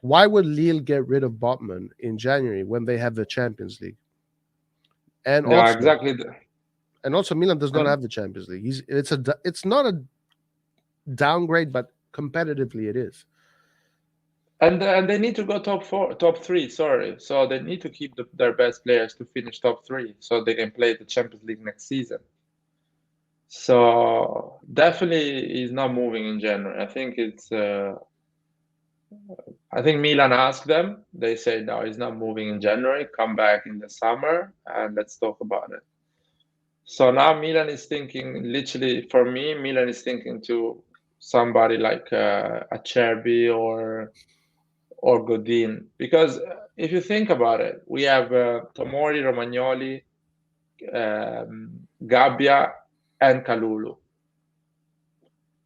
[SPEAKER 1] Why would Lille get rid of Botman in January when they have the Champions League? And
[SPEAKER 2] Yeah,
[SPEAKER 1] also,
[SPEAKER 2] exactly.
[SPEAKER 1] Milan does not
[SPEAKER 2] And
[SPEAKER 1] have the Champions League. It's not a downgrade, but competitively it is.
[SPEAKER 2] and they need to go top three. Sorry, so they need to keep their best players to finish top three, so they can play the Champions League next season. So definitely he's not moving in January. I think Milan asked them. They say no, he's not moving in January. Come back in the summer and let's talk about it. So now Milan is thinking, literally for me, Milan is thinking to somebody like Acerbi or Godin, because if you think about it, we have Tomori, Romagnoli, Gabbia, and Kalulu.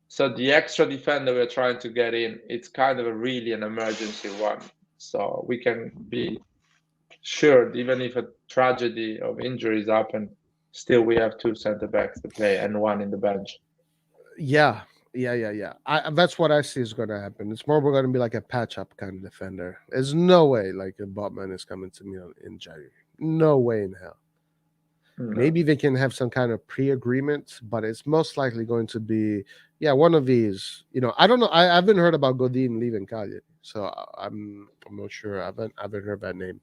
[SPEAKER 2] So the extra defender we're trying to get in, it's kind of really an emergency one. So we can be sure, even if a tragedy of injuries happen, still we have two center backs to play and one in the bench.
[SPEAKER 1] Yeah, yeah. That's what I see is going to happen. It's more we're going to be like a patch up kind of defender. There's no way like a Botman is coming to me in January. No way in hell.
[SPEAKER 2] No.
[SPEAKER 1] Maybe they can have some kind of pre-agreement, but it's most likely going to be one of these. I don't know. I haven't heard about Godin leaving Cagliari, so I'm not sure. I haven't heard that name,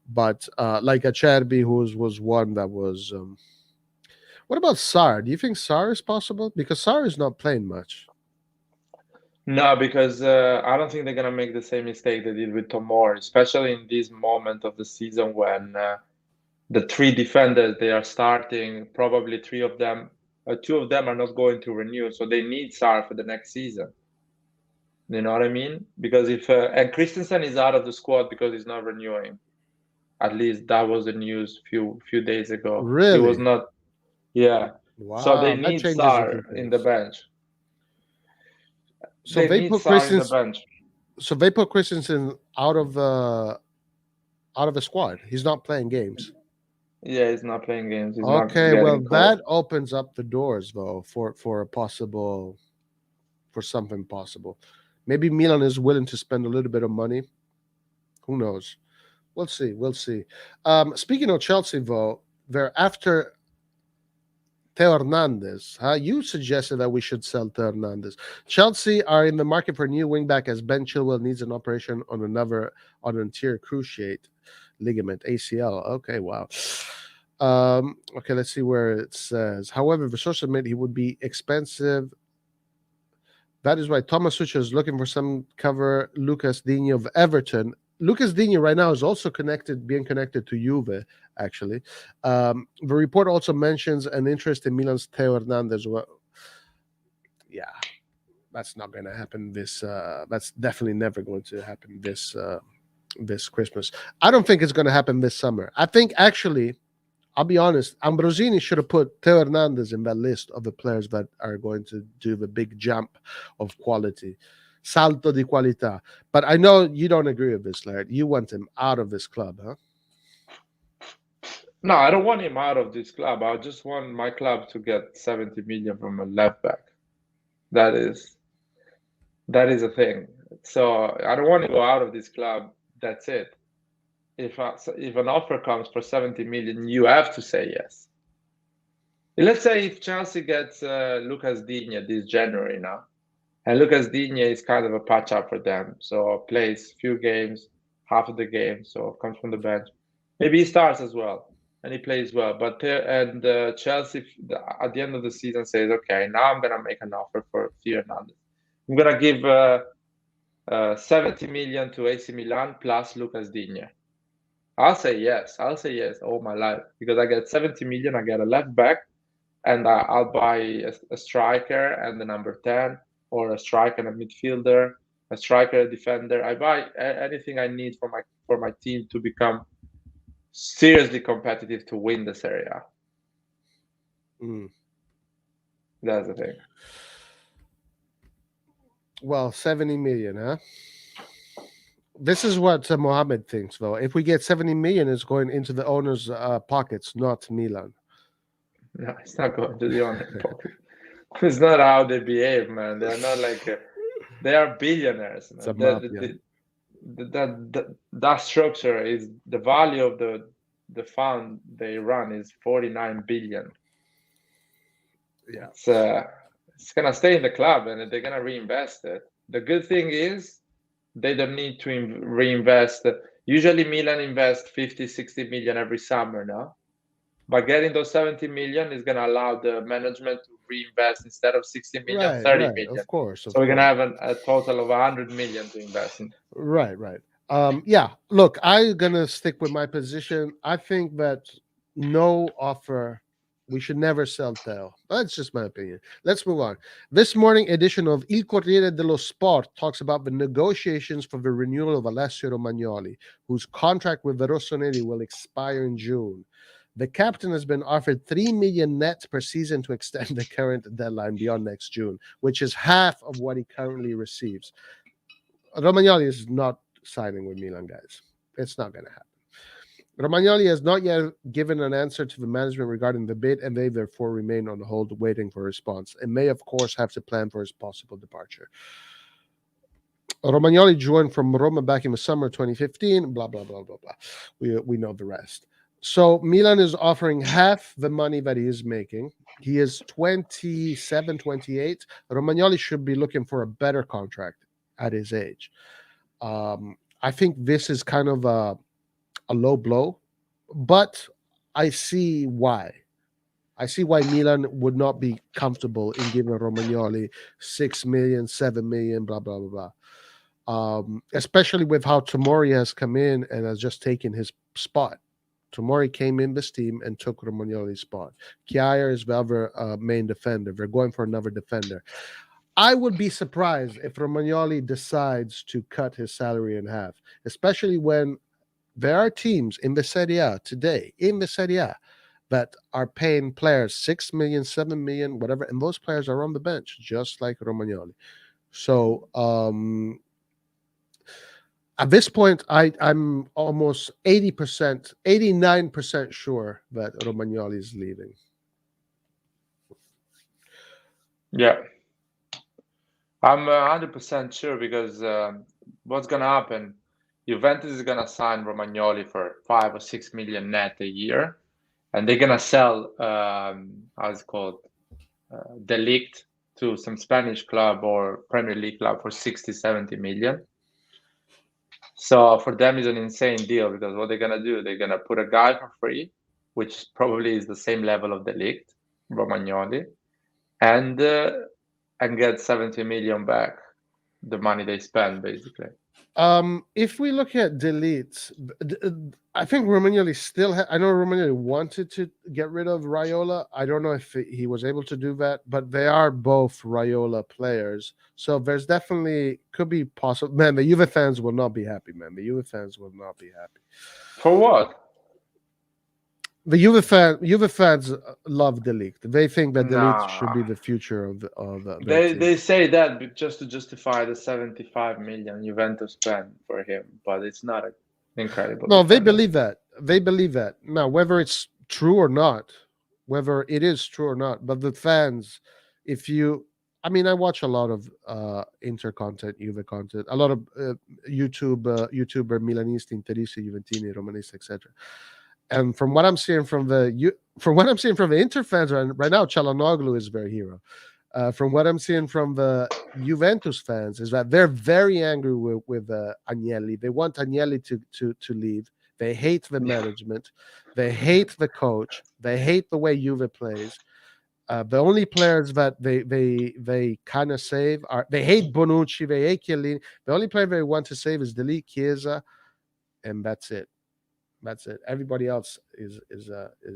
[SPEAKER 1] but like Acerbi, who was one that was. What about Sarr? Do you think Sarr is possible? Because Sarr is not playing much.
[SPEAKER 2] No, because I don't think they're gonna make the same mistake they did with Tomori, especially in this moment of the season when the three defenders they are starting, probably two of them are not going to renew, so they need Sar for the next season. You know what I mean? Because if and Christensen is out of the squad because he's not renewing. At least that was the news few days ago. He was
[SPEAKER 1] Really?
[SPEAKER 2] not. Yeah. So they
[SPEAKER 1] Wow, that
[SPEAKER 2] need
[SPEAKER 1] changes a few
[SPEAKER 2] Sar in the
[SPEAKER 1] things.
[SPEAKER 2] bench.
[SPEAKER 1] So
[SPEAKER 2] They
[SPEAKER 1] they
[SPEAKER 2] need
[SPEAKER 1] put
[SPEAKER 2] Sar in the
[SPEAKER 1] Christensen.
[SPEAKER 2] bench.
[SPEAKER 1] So they put Christensen out of the squad. He's not playing games.
[SPEAKER 2] Yeah, he's not playing games. He's not
[SPEAKER 1] Okay, well
[SPEAKER 2] getting
[SPEAKER 1] that
[SPEAKER 2] called.
[SPEAKER 1] opens up the doors though for a possible for something possible. Maybe Milan is willing to spend a little bit of money. Who knows? We'll see. We'll see. Speaking of Chelsea, though, they're after Teo Hernandez. You suggested that we should sell Teo Hernandez. Chelsea are in the market for a new wingback as Ben Chilwell needs an operation on an anterior cruciate ligament ACL. Okay, wow. Okay, let's see where it says. However, the source admit he would be expensive. That is why Thomas Tuchel is looking for some cover. Lucas Digne of Everton. Lucas Digne right now is also being connected to Juve, actually. The report also mentions an interest in Milan's Teo Hernandez. Well, yeah, that's not going to happen that's definitely never going to happen this Christmas. I don't think it's going to happen this summer. I think actually I'll be honest, Ambrosini should have put Teo Hernandez in that list of the players that are going to do the big jump of quality. Salto di qualità. But I know you don't agree with this, Laird. You want him out of this club, huh?
[SPEAKER 2] No, I don't want him out of this club. I just want my club to get 70 million from a left back. That is a thing. So I don't want to go out of this club. That's it. If an offer comes for 70 million, you have to say yes. Let's say if Chelsea gets Lucas Digne this January now, and Lucas Digne is kind of a patch up for them, so plays few games, half of the game, so comes from the bench. Maybe he starts as well, and he plays well. But Chelsea at the end of the season says, okay, now I'm gonna make an offer for Theo Hernandez. I'm gonna give 70 million to AC Milan plus Lucas Digne. I'll say yes. I'll say yes all my life because I get 70 million. I get a left back, and I'll buy a striker and the number 10, or a striker and a midfielder, a striker, a defender. I buy anything I need for my team to become seriously competitive to win the Serie A.
[SPEAKER 1] Mm.
[SPEAKER 2] That's the thing.
[SPEAKER 1] Well, 70 million, huh? This is what Mohammed thinks, though. If we get 70 million, it's going into the owner's pockets, not Milan.
[SPEAKER 2] No, it's not going to the owner pocket. It's not how they behave, man. They're not like they are billionaires.
[SPEAKER 1] It's a
[SPEAKER 2] Man.
[SPEAKER 1] mafia.
[SPEAKER 2] That structure is the value of the fund they run is 49 billion.
[SPEAKER 1] Yeah.
[SPEAKER 2] It's gonna stay in the club and they're gonna reinvest it. The good thing is they don't need to reinvest. Usually Milan invest 50, 60 million every summer now. But getting those 70 million is going to allow the management to reinvest instead of 60 million,
[SPEAKER 1] Right,
[SPEAKER 2] 30
[SPEAKER 1] right.
[SPEAKER 2] million.
[SPEAKER 1] Of course,
[SPEAKER 2] So
[SPEAKER 1] of
[SPEAKER 2] we're going to
[SPEAKER 1] course.
[SPEAKER 2] have a total of 100 million to invest in.
[SPEAKER 1] Right, right. Yeah, look, I'm gonna stick with my position. I think that no offer, we should never sell Teo. That's just my opinion. Let's move on. This morning edition of Il Corriere dello Sport talks about the negotiations for the renewal of Alessio Romagnoli, whose contract with the Rossoneri will expire in June. The captain has been offered 3 million net per season to extend the current deadline beyond next June, which is half of what he currently receives. Romagnoli is not signing with Milan, guys. It's not going to happen. Romagnoli has not yet given an answer to the management regarding the bid, and they therefore remain on hold waiting for a response, and may, of course, have to plan for his possible departure. Romagnoli joined from Roma back in the summer 2015, blah, blah, blah, blah, blah. We know the rest. So Milan is offering half the money that he is making. He is 27, 28. Romagnoli should be looking for a better contract at his age. I think this is kind of a low blow, but I see why. I see why Milan would not be comfortable in giving Romagnoli 6 million, 7 million, blah blah blah blah. Especially with how Tomori has come in and has just taken his spot. Tomori came in this team and took Romagnoli's spot. Kjaer is the other main defender. They're going for another defender. I would be surprised if Romagnoli decides to cut his salary in half, especially when there are teams in the Serie A today, in the Serie A, that are paying players 6 million, 7 million, whatever, and those players are on the bench, just like Romagnoli. So at this point, I'm almost 80%, 89% sure that Romagnoli is leaving.
[SPEAKER 2] Yeah. I'm 100% sure because what's going to happen, Juventus is going to sign Romagnoli for 5 or 6 million net a year, and they're going to sell, how's it called, De Ligt to some Spanish club or Premier League club for 60, 70 million. So for them, it's an insane deal because what they're going to do, they're going to put a guy for free, which probably is the same level of De Ligt, Romagnoli, and get 70 million back, the money they spend, basically.
[SPEAKER 1] If we look at deletes, I think Romagnoli still. I know Romagnoli wanted to get rid of Raiola. I don't know if he was able to do that, but they are both Raiola players, so there's definitely could be possible. Man, the Juve fans will not be happy. Man, the Juve fans will not be happy.
[SPEAKER 2] For what?
[SPEAKER 1] The Juve fans love De Ligt. They think that De Ligt should be the future of
[SPEAKER 2] they say that just to justify the 75 million Juventus spent for him, but it's not incredible.
[SPEAKER 1] No, they believe that. They believe that. Now, whether it's true or not, whether it is true or not, but the fans, I mean, I watch a lot of Inter content, Juve content, a lot of YouTuber Milanisti, Interisti, Juventini, Romanisti, etc. And from what I'm seeing from the Inter fans right now, Çalhanoğlu is their hero. From what I'm seeing from the Juventus fans is that they're very angry with Agnelli. They want Agnelli to leave. They hate the management. They hate the coach. They hate the way Juve plays. The only players that they kind of save are they hate Bonucci. They hate Chiellini. The only player they want to save is De Ligt, Chiesa, and that's it. That's it. Everybody else is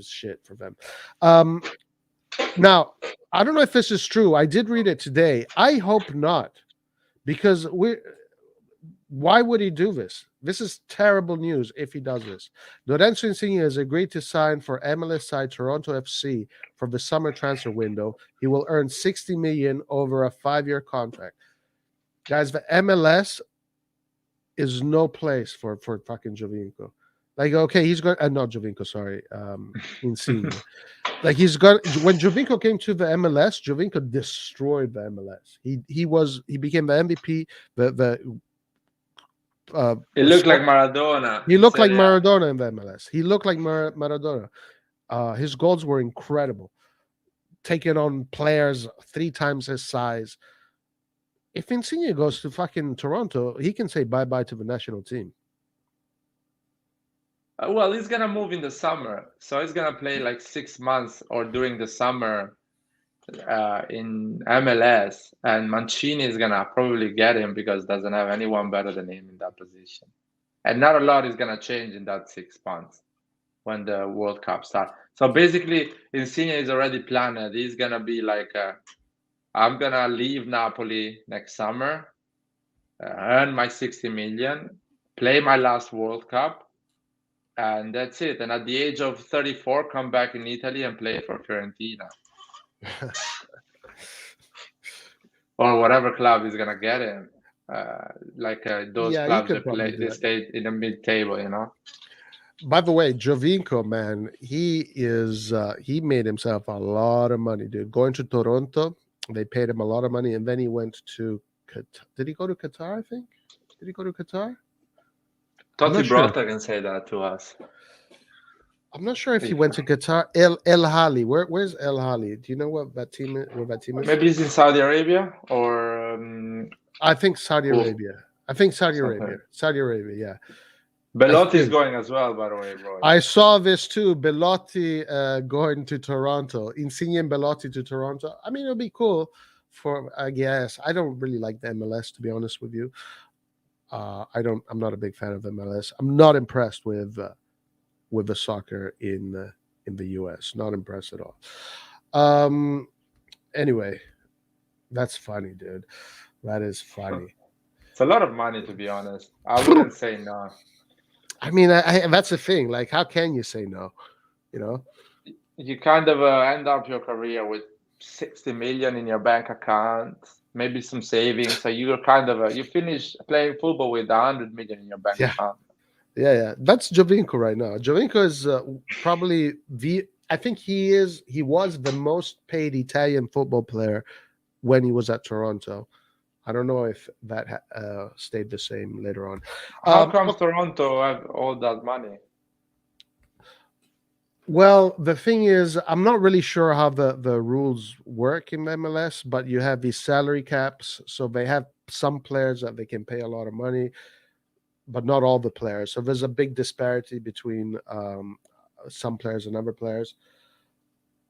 [SPEAKER 1] shit for them. Now, I don't know if this is true. I did read it today. I hope not, because why would he do this? This is terrible news if he does this. Lorenzo Insigne has agreed to sign for MLS side Toronto FC for the summer transfer window. He will earn 60 million over a 5-year contract. Guys, the MLS is no place for fucking Giovinco. Like, okay, he's going. Not Giovinco, sorry, Insigne. Like when Giovinco came to the MLS, Giovinco destroyed the MLS. He became the MVP.
[SPEAKER 2] He looked like Maradona.
[SPEAKER 1] He looked like Maradona in the MLS. He looked like Maradona. His goals were incredible, taking on players 3 times his size. If Insigne goes to fucking Toronto, he can say bye-bye to the national team.
[SPEAKER 2] Well, he's going to move in the summer. So he's going to play like 6 months or during the summer in MLS. And Mancini is going to probably get him because doesn't have anyone better than him in that position. And not a lot is going to change in that 6 months when the World Cup starts. So basically, Insigne is already planned. He's going to be like, I'm going to leave Napoli next summer, earn my 60 million, play my last World Cup, and that's it. And at the age of 34, come back in Italy and play for Fiorentina. Or whatever club is going to get him. Those clubs that play, they stay in the mid-table, you know?
[SPEAKER 1] By the way, Giovinco, man, he made himself a lot of money, dude. Going to Toronto, they paid him a lot of money, and then he went to Qatar. Did he go to Qatar, I think? Did he go to Qatar?
[SPEAKER 2] Totti Brotta can say that to us.
[SPEAKER 1] I'm not sure if he went to Qatar. El Hali. Where's El Hali? Do you know what that team is?
[SPEAKER 2] Maybe he's in Saudi Arabia or
[SPEAKER 1] I think Saudi Arabia. Saudi Arabia, yeah. I
[SPEAKER 2] Belotti is
[SPEAKER 1] think.
[SPEAKER 2] going as well, by the way, Roy.
[SPEAKER 1] I saw this too. Belotti going to Toronto. Insigne and Belotti to Toronto. I mean, it'll be cool for. I guess I don't really like the MLS, to be honest with you. I don't. I'm not a big fan of MLS. I'm not impressed with the soccer in the US. Not impressed at all. Um. Anyway, that's funny, dude. That is funny.
[SPEAKER 2] It's a lot of money, to be honest. I wouldn't say no.
[SPEAKER 1] I mean, that's the thing. Like, how can you say no? You know.
[SPEAKER 2] You kind of end up your career with 60 million in your bank account, maybe some savings. So you're kind of you finish playing football with 100 million in your bank
[SPEAKER 1] Yeah.
[SPEAKER 2] account.
[SPEAKER 1] Yeah. That's Jovinko right now. Jovinko is probably the. I think he was the most paid Italian football player when he was at Toronto. I don't know if that stayed the same later on.
[SPEAKER 2] How comes Toronto have all that money?
[SPEAKER 1] Well, the thing is, I'm not really sure how the rules work in MLS, but you have these salary caps. So they have some players that they can pay a lot of money, but not all the players. So there's a big disparity between some players and other players.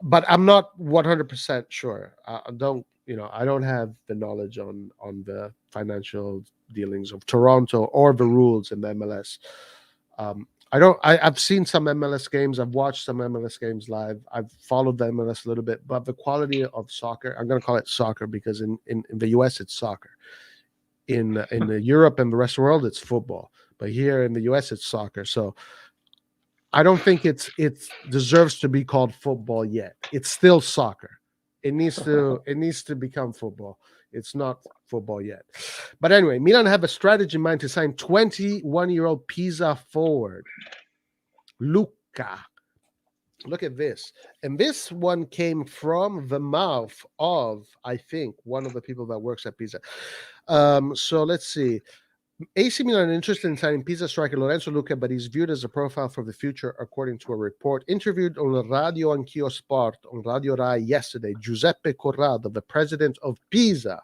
[SPEAKER 1] But I'm not 100% sure. I don't, I don't have the knowledge on the financial dealings of Toronto or the rules in the MLS. I don't. I've seen some MLS games. I've watched some MLS games live. I've followed the MLS a little bit, but the quality of soccer. I'm going to call it soccer because in the US it's soccer. In Europe and the rest of the world it's football, but here in the US it's soccer. So I don't think it deserves to be called football yet. It's still soccer. It needs to become football. It's not football yet. But anyway, Milan have a strategy in mind to sign 21-year-old Pisa forward Luca. Look at this. And this one came from the mouth of, I think, one of the people that works at Pisa. So let's see. AC Milan interested in signing Pisa striker Lorenzo Luca, but he's viewed as a profile for the future, according to a report. Interviewed on Radio Anch'io Sport on Radio Rai yesterday, Giuseppe Corrado, the president of Pisa,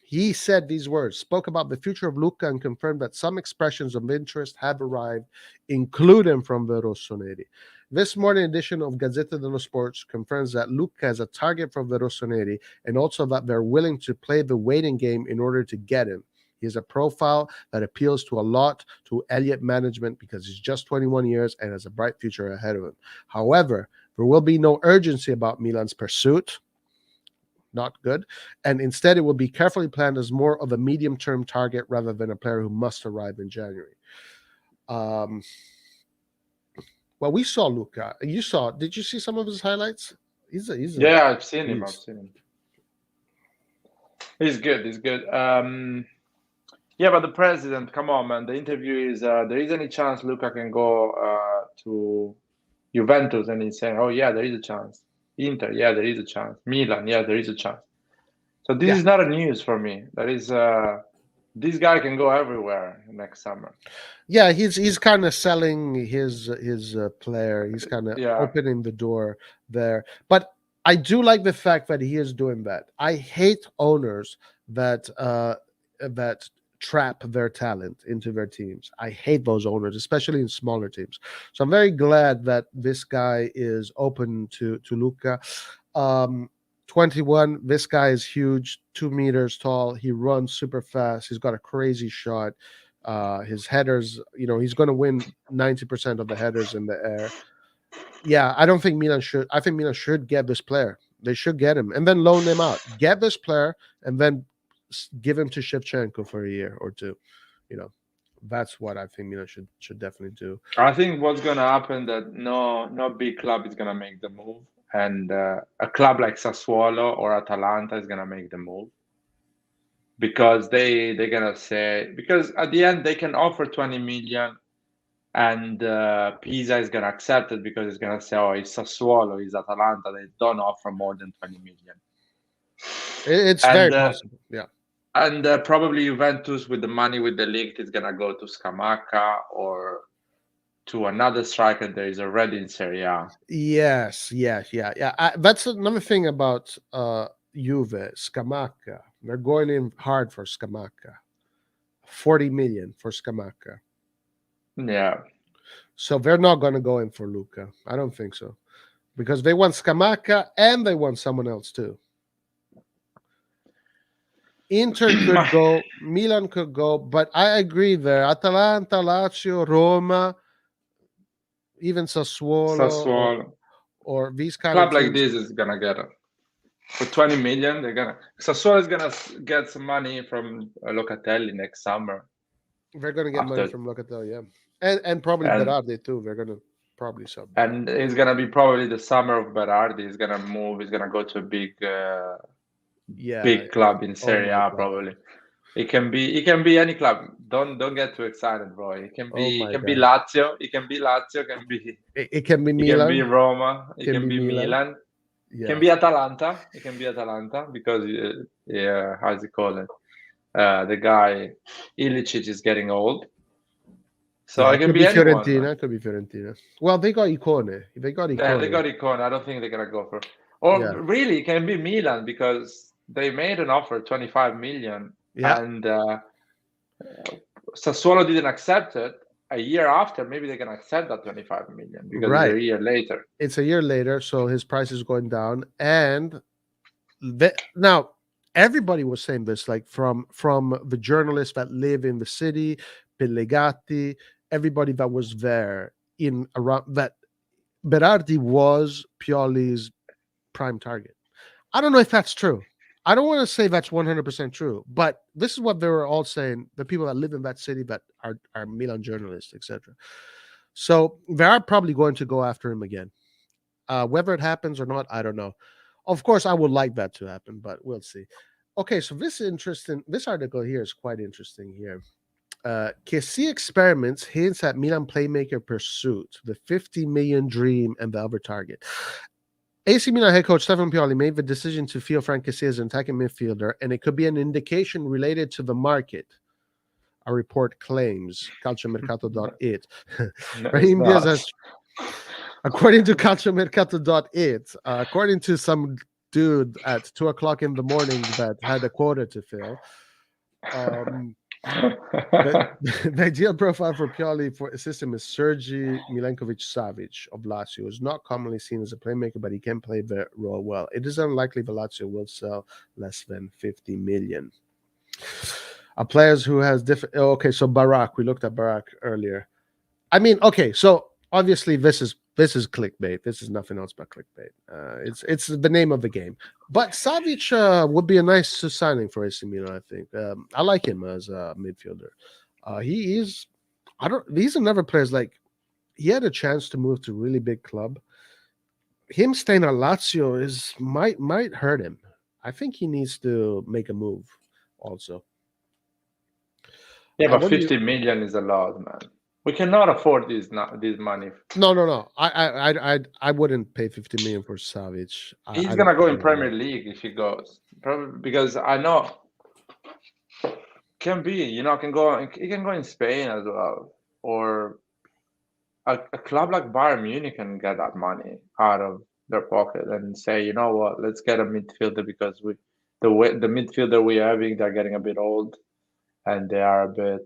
[SPEAKER 1] he said these words, spoke about the future of Luca and confirmed that some expressions of interest have arrived, including from the Rossoneri. This morning edition of Gazzetta dello Sport confirms that Luca is a target for the Rossoneri and also that they're willing to play the waiting game in order to get him. He has a profile that appeals to a lot to Elliott management because he's just 21 years and has a bright future ahead of him. However, there will be no urgency about Milan's pursuit. Not good. And instead, it will be carefully planned as more of a medium-term target rather than a player who must arrive in January. Well, we saw Luca. Did you see some of his highlights?
[SPEAKER 2] Yeah, I've seen him. He's good. Yeah, but the president, come on, man. The interview is, there is any chance Luca can go to Juventus? And he's saying, oh, yeah, there is a chance. Inter, yeah, there is a chance. Milan, yeah, there is a chance. So this is not a news for me. That is, this guy can go everywhere next summer.
[SPEAKER 1] Yeah, he's kind of selling his player. He's kind of opening the door there. But I do like the fact that he is doing that. I hate owners that trap their talent into their teams. I hate those owners, especially in smaller teams. So I'm very glad that this guy is open to Luca. 21. This guy is huge, 2 meters tall. He runs super fast. He's got a crazy shot. His headers, he's going to win 90% of the headers in the air. Yeah, I think Milan should get this player. They should get him and then loan him out. Get this player and then give him to Shevchenko for a year or two. That's what I think Milan should definitely do.
[SPEAKER 2] I think what's going to happen that no big club is going to make the move, and a club like Sassuolo or Atalanta is going to make the move because they're going to say, because at the end they can offer 20 million and Pisa is going to accept it because it's going to say, oh, it's Sassuolo, it's Atalanta, they don't offer more than 20 million.
[SPEAKER 1] It's very possible, yeah.
[SPEAKER 2] And probably Juventus, with the money with the league, is going to go to Scamacca or to another striker that is already in Serie A.
[SPEAKER 1] Yes. That's another thing about Juve, Scamacca. They're going in hard for Scamacca. 40 million for Scamacca.
[SPEAKER 2] Yeah.
[SPEAKER 1] So they're not going to go in for Luca. I don't think so. Because they want Scamacca and they want someone else too. Inter could go, Milan could go, but I agree there. Atalanta, Lazio, Roma, even Sassuolo,
[SPEAKER 2] Sassuolo.
[SPEAKER 1] or these kind of
[SPEAKER 2] Club like
[SPEAKER 1] teams.
[SPEAKER 2] this is gonna get it. For 20 million, they're gonna. Sassuolo is gonna get some money from Locatelli next summer.
[SPEAKER 1] They're going to get money
[SPEAKER 2] After
[SPEAKER 1] from Locatelli, yeah. And probably
[SPEAKER 2] and
[SPEAKER 1] Berardi too. They're going to probably sub.
[SPEAKER 2] and it's gonna be probably the summer of Berardi. He's gonna move. He's gonna go to a
[SPEAKER 1] Yeah.
[SPEAKER 2] big club in
[SPEAKER 1] Oh
[SPEAKER 2] Serie
[SPEAKER 1] my
[SPEAKER 2] A
[SPEAKER 1] God.
[SPEAKER 2] probably. It can be any club. Don't get too excited, bro. It can
[SPEAKER 1] Oh
[SPEAKER 2] be
[SPEAKER 1] my
[SPEAKER 2] be
[SPEAKER 1] God.
[SPEAKER 2] Lazio. It can be Lazio.
[SPEAKER 1] It can be
[SPEAKER 2] It can be
[SPEAKER 1] Milan.
[SPEAKER 2] Roma. It
[SPEAKER 1] Can
[SPEAKER 2] can
[SPEAKER 1] be
[SPEAKER 2] be
[SPEAKER 1] Milan.
[SPEAKER 2] Milan. It
[SPEAKER 1] Yeah.
[SPEAKER 2] can be Atalanta. It can be Atalanta because yeah, how's it called? The guy Ilicic is getting old, so
[SPEAKER 1] Yeah,
[SPEAKER 2] it
[SPEAKER 1] it
[SPEAKER 2] can
[SPEAKER 1] could
[SPEAKER 2] be
[SPEAKER 1] be
[SPEAKER 2] anyone,
[SPEAKER 1] Fiorentina.
[SPEAKER 2] man.
[SPEAKER 1] It could be Fiorentina. Well, they got Icone. They got
[SPEAKER 2] And they
[SPEAKER 1] Icone.
[SPEAKER 2] got Icon. I don't think they're gonna go for. Or
[SPEAKER 1] Yeah.
[SPEAKER 2] really, it can be Milan because they made an offer 25 million,
[SPEAKER 1] Yeah.
[SPEAKER 2] and Sassuolo didn't accept it. A year after, maybe they can accept that 25 million because it's
[SPEAKER 1] Right.
[SPEAKER 2] a year later.
[SPEAKER 1] It's a year later, so his price is going down. And now everybody was saying this, like from the journalists that live in the city, Pellegatti, everybody that was there in around that Berardi was Pioli's prime target. I don't know if that's true. I don't want to say that's 100% true, but this is what they were all saying, the people that live in that city that are Milan journalists, etc. So they are probably going to go after him again. Whether it happens or not, I don't know. Of course, I would like that to happen, but we'll see. Okay, so this article here is quite interesting here. Kessie experiments hints at Milan playmaker pursuit, the 50 million dream and the other target. AC Milan head coach Stefano Pioli made the decision to field Frank Kessie as an attacking midfielder, and it could be an indication related to the market. A report claims calciomercato.it.
[SPEAKER 2] No, it's
[SPEAKER 1] Raheem Diaz
[SPEAKER 2] not.
[SPEAKER 1] has, according to calciomercato.it, according to some dude at 2 o'clock in the morning that had a quota to fill, the, the ideal profile for Pioli for a system is Sergi Milenkovic Savic of Lazio, who is not commonly seen as a playmaker, but he can play the role well. It is unlikely the Lazio will sell less than 50 million. Players who has different. Okay, so Barak, we looked at Barak earlier. I mean, okay, so obviously this is clickbait. This is nothing else but clickbait. It's the name of the game. But Savic would be a nice signing for AC Milan. I think I like him as a midfielder. He's These are never players like he had a chance to move to a really big club. Him staying at Lazio might hurt him. I think he needs to make a move also.
[SPEAKER 2] Yeah, but
[SPEAKER 1] What do you?
[SPEAKER 2] 50 million is a lot, man. We cannot afford this money.
[SPEAKER 1] No. I wouldn't pay 50 million for Savic.
[SPEAKER 2] He's
[SPEAKER 1] I don't
[SPEAKER 2] gonna go in
[SPEAKER 1] think I
[SPEAKER 2] Premier
[SPEAKER 1] would.
[SPEAKER 2] League if he goes. Probably because I know can be, can go he can go in Spain as well. Or a club like Bayern Munich can get that money out of their pocket and say, you know what, let's get a midfielder because the midfielder we are having, they're getting a bit old and they are a bit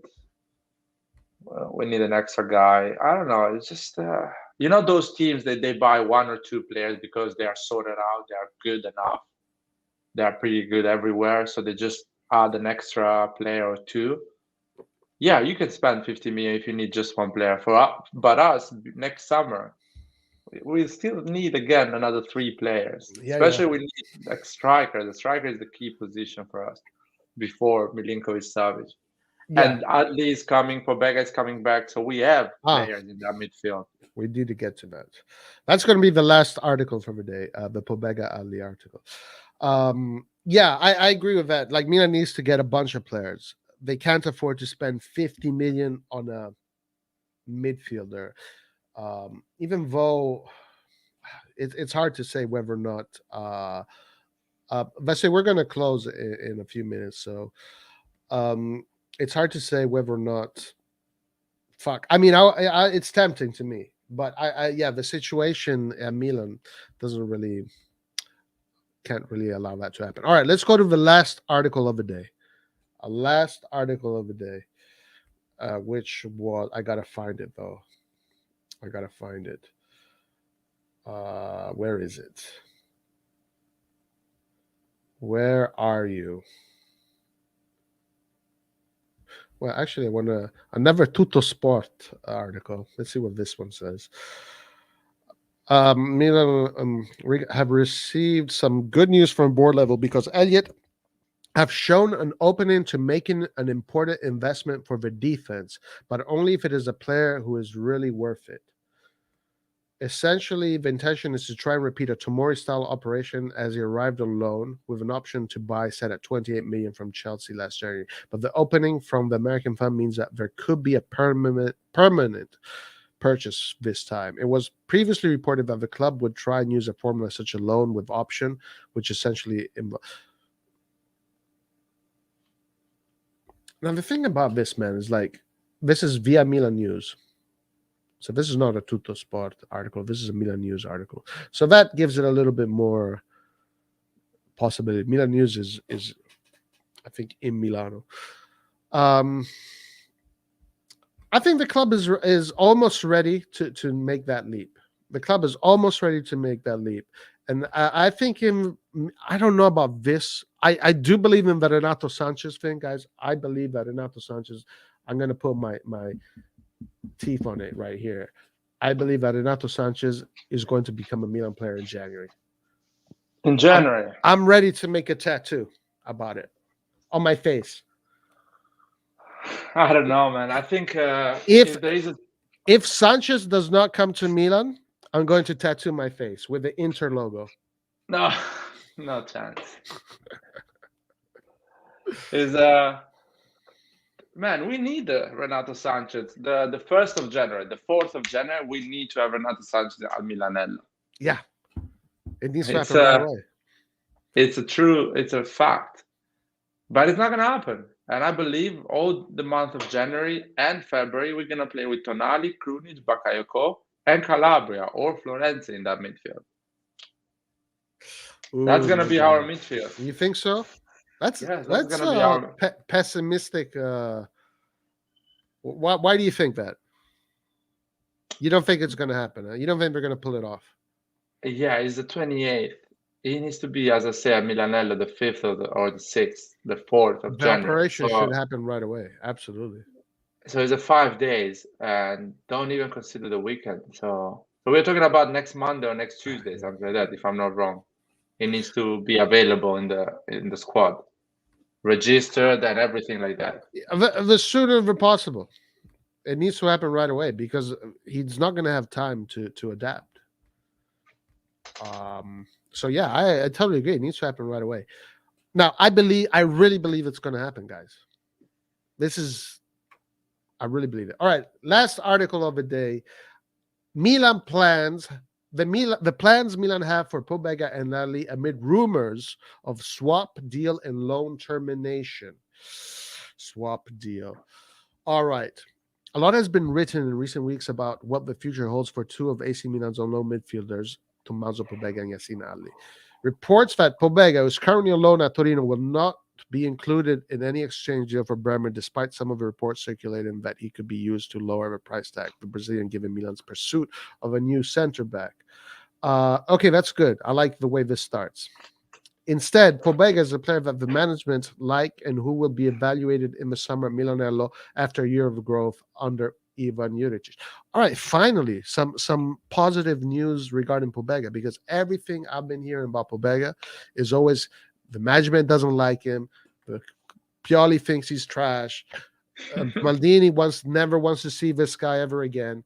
[SPEAKER 2] we need an extra guy. I don't know. It's just those teams that they buy one or two players because they are sorted out, they are good enough, they are pretty good everywhere, so they just add an extra player or two. Yeah, you can spend 50 million if you need just one player. But us next summer, we still need again another three players.
[SPEAKER 1] Yeah.
[SPEAKER 2] Especially we need a striker. The striker is the key position for us before Milinkovic Savic.
[SPEAKER 1] Yeah.
[SPEAKER 2] And Adli is coming, Pobega is coming back, so we have
[SPEAKER 1] Ah,
[SPEAKER 2] players in that midfield.
[SPEAKER 1] we need to get to that. That's going to be the last article for the day, the Pobega Ali article. Yeah, I agree with that. Like Milan needs to get a bunch of players. They can't afford to spend 50 million on a midfielder. Even though it's hard to say whether or not. Let's say we're going to close in a few minutes, so it's hard to say whether or not. Fuck. I mean, it's tempting to me, but yeah, the situation at Milan doesn't really can't really allow that to happen. All right, let's go to the last article of the day. A last article of the day. which was I gotta find it though. I gotta find it. Where is it? Where are you? Well, actually, I want to another Tutto Sport article. Let's see what this one says. Milan have received some good news from board level because Elliot have shown an opening to making an important investment for the defense, but only if it is a player who is really worth it. Essentially, the intention is to try and repeat a Tomori-style operation as he arrived on loan with an option to buy set at 28 million from Chelsea last January. But the opening from the American fund means that there could be a permanent purchase this time. It was previously reported that the club would try and use a formula such a loan with option, which essentially now the thing about this, man, is like this is via Milan News. So this is not a Tutto Sport article. This is a Milan News article. So that gives it a little bit more possibility. Milan News is I think in Milano. I think the club is almost ready to make that leap. The club is almost ready to make that leap. And I think I don't know about this. I do believe in the Renato Sanchez thing, guys. I believe that Renato Sanchez, I'm going to put my teeth on it right here. I believe that Renato Sanchez is going to become a Milan player in January.
[SPEAKER 2] In January?
[SPEAKER 1] I'm ready to make a tattoo about it on my face.
[SPEAKER 2] I don't know, man. I think if
[SPEAKER 1] Sanchez does not come to Milan, I'm going to tattoo my face with the Inter logo.
[SPEAKER 2] No chance. Man, we need Renato Sanchez. The 1st of January, the 4th of January, we need to have Renato Sanchez at Milanello.
[SPEAKER 1] Yeah. It needs to happen right away.
[SPEAKER 2] It's a fact. But it's not going to happen. And I believe all the month of January and February, we're going to play with Tonali, Krunic, Bakayoko, and Calabria or Florenzi in that midfield. Ooh, that's going to be our midfield.
[SPEAKER 1] You think so? That's going to be our pessimistic. Why do you think that? You don't think it's going to happen? Huh? You don't think they're going to pull it off?
[SPEAKER 2] Yeah, it's the 28th. He needs to be, as I say, at Milanello the 5th or the 6th, the 4th of January.
[SPEAKER 1] The operation should happen right away. Absolutely.
[SPEAKER 2] So it's a 5 days, and don't even consider the weekend. So we're talking about next Monday or next Tuesday, something like that, if I'm not wrong. He needs to be available in the squad, registered and everything like that.
[SPEAKER 1] The sooner the possible. It needs to happen right away because he's not going to have time to adapt. So yeah, I totally agree. It needs to happen right away. Now, I really believe it's going to happen, guys. I really believe it. All right, last article of the day. Milan plans. The plans Milan have for Pobega and Adli amid rumors of swap deal and loan termination. Swap deal. All right. A lot has been written in recent weeks about what the future holds for two of AC Milan's on loan midfielders, Tommaso Pobega and Yacine Adli. Reports that Pobega, who is currently on loan at Torino, will not be included in any exchange deal for Bremer, despite some of the reports circulating that he could be used to lower the price tag. The Brazilian, given Milan's pursuit of a new center back. Okay, that's good. I like the way this starts. Instead, Pobega is a player that the management like and who will be evaluated in the summer at Milanello after a year of growth under Ivan Juricic. All right, finally, some positive news regarding Pobega, because everything I've been hearing about Pobega is always the management doesn't like him. Pioli thinks he's trash. Maldini never wants to see this guy ever again.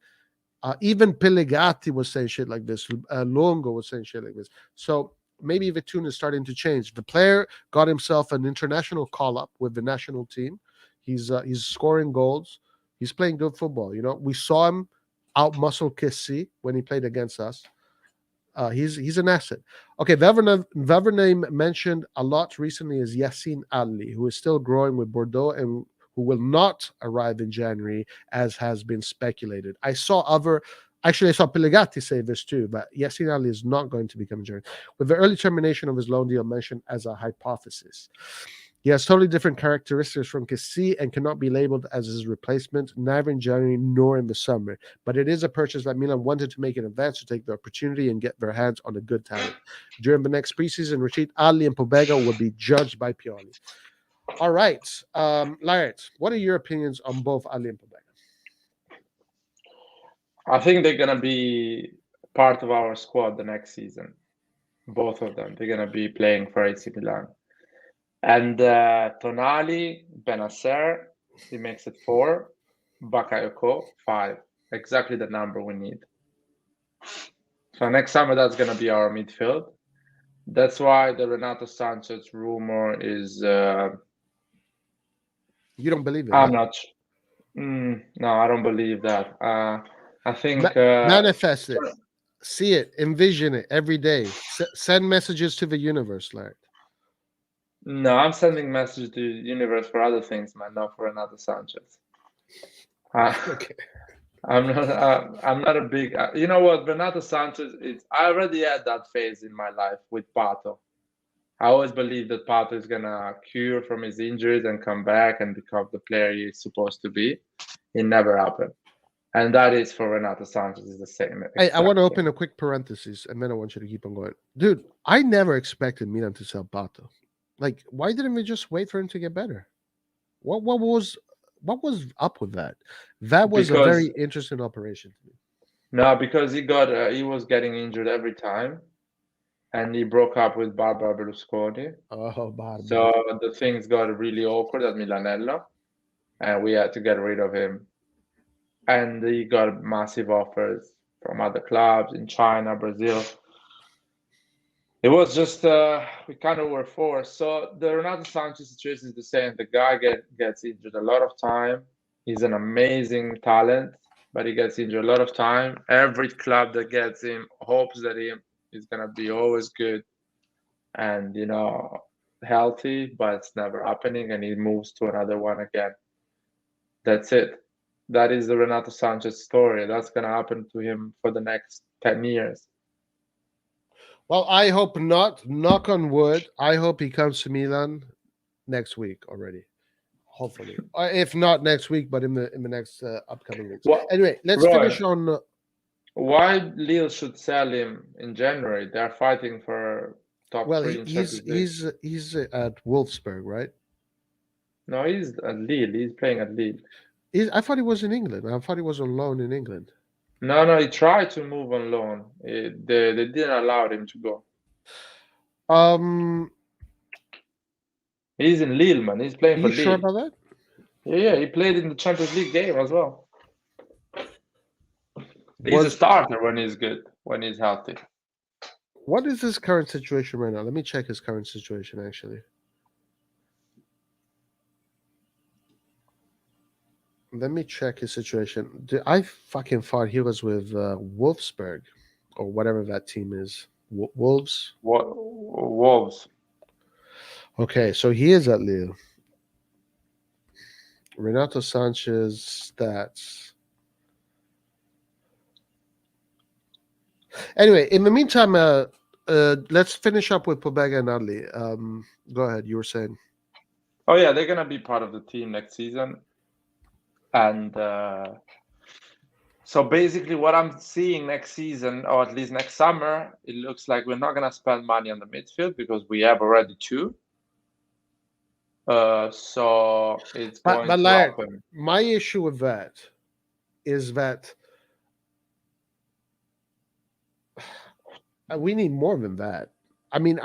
[SPEAKER 1] Even Pellegatti was saying shit like this. Longo was saying shit like this. So maybe the tune is starting to change. The player got himself an international call-up with the national team. He's scoring goals. He's playing good football. You know, we saw him out-muscle Kessie when he played against us. He's an asset. Okay, the other name mentioned a lot recently is Yacine Adli, who is still growing with Bordeaux and who will not arrive in January, as has been speculated. I saw Pellegatti say this too, but Yacine Adli is not going to become a January, with the early termination of his loan deal mentioned as a hypothesis. He has totally different characteristics from Kessie and cannot be labeled as his replacement, neither in January nor in the summer. But it is a purchase that Milan wanted to make in advance to take the opportunity and get their hands on a good talent. During the next preseason retreat, Adli and Pobega will be judged by Pioli. All right. Laird, what are your opinions on both Adli and Pobega?
[SPEAKER 2] I think they're gonna be part of our squad the next season. Both of them. They're gonna be playing for AC Milan. And Tonali, Benacer, he makes it 4. Bakayoko, 5. Exactly the number we need. So next summer, that's going to be our midfield. That's why the Renato Sanchez rumor is...
[SPEAKER 1] You don't believe it?
[SPEAKER 2] I'm not... no, I don't believe that. I think...
[SPEAKER 1] manifest it. See it. Envision it every day. Send messages to the universe, Laird.
[SPEAKER 2] No, I'm sending messages to the universe for other things, man, not for Renato Sanchez.
[SPEAKER 1] Okay.
[SPEAKER 2] I'm not a big. You know what, Renato Sanchez is. I already had that phase in my life with Pato. I always believed that Pato is gonna cure from his injuries and come back and become the player he's supposed to be. It never happened, and that is for Renato Sanchez is the same.
[SPEAKER 1] Hey, I want to open a quick parenthesis, and then I want you to keep on going, dude. I never expected Milan to sell Pato. Like, why didn't we just wait for him to get better? What was up with that? That was a very interesting operation to me.
[SPEAKER 2] No, because he was getting injured every time, and he broke up with Barbara Berlusconi.
[SPEAKER 1] Oh, Barbara!
[SPEAKER 2] So the things got really awkward at Milanello, and we had to get rid of him. And he got massive offers from other clubs in China, Brazil. It was just we kind of were forced. So the Renato Sanchez situation is the same. The guy gets injured a lot of time. He's an amazing talent, but he gets injured a lot of time. Every club that gets him hopes that he is gonna be always good and healthy, but it's never happening, and he moves to another one again. That's it. That is the Renato Sanchez story. That's gonna happen to him for the next 10 years.
[SPEAKER 1] Well, I hope not. Knock on wood. I hope he comes to Milan next week already. Hopefully, if not next week, but in the next upcoming weeks. Well, anyway, let's finish on.
[SPEAKER 2] Why Lille should sell him in January? They're fighting for top 3 in
[SPEAKER 1] Champions League. He's at Wolfsburg, right?
[SPEAKER 2] No, he's at Lille. He's playing at Lille.
[SPEAKER 1] I thought he was in England. I thought he was on loan in England.
[SPEAKER 2] No, he tried to move on loan. They didn't allow him to go. He's in Lille, man. He's playing for Lille.
[SPEAKER 1] Are you sure about that?
[SPEAKER 2] Yeah. He played in the Champions League game as well. He's a starter when he's good, when he's healthy.
[SPEAKER 1] What is his current situation right now? Let me check his current situation, actually. Let me check his situation. I fucking thought he was with Wolfsburg or whatever that team is. Wolves?
[SPEAKER 2] Wolves.
[SPEAKER 1] Okay, so he is at Lille. Renato Sanchez stats. Anyway, in the meantime, let's finish up with Pobega and Adli. Go ahead, you were saying.
[SPEAKER 2] Oh, yeah, they're going to be part of the team next season. And so basically what I'm seeing next season, or at least next summer, it looks like we're not going to spend money on the midfield because we have already 2. So it's going to happen.
[SPEAKER 1] My issue with that is that we need more than that. I mean,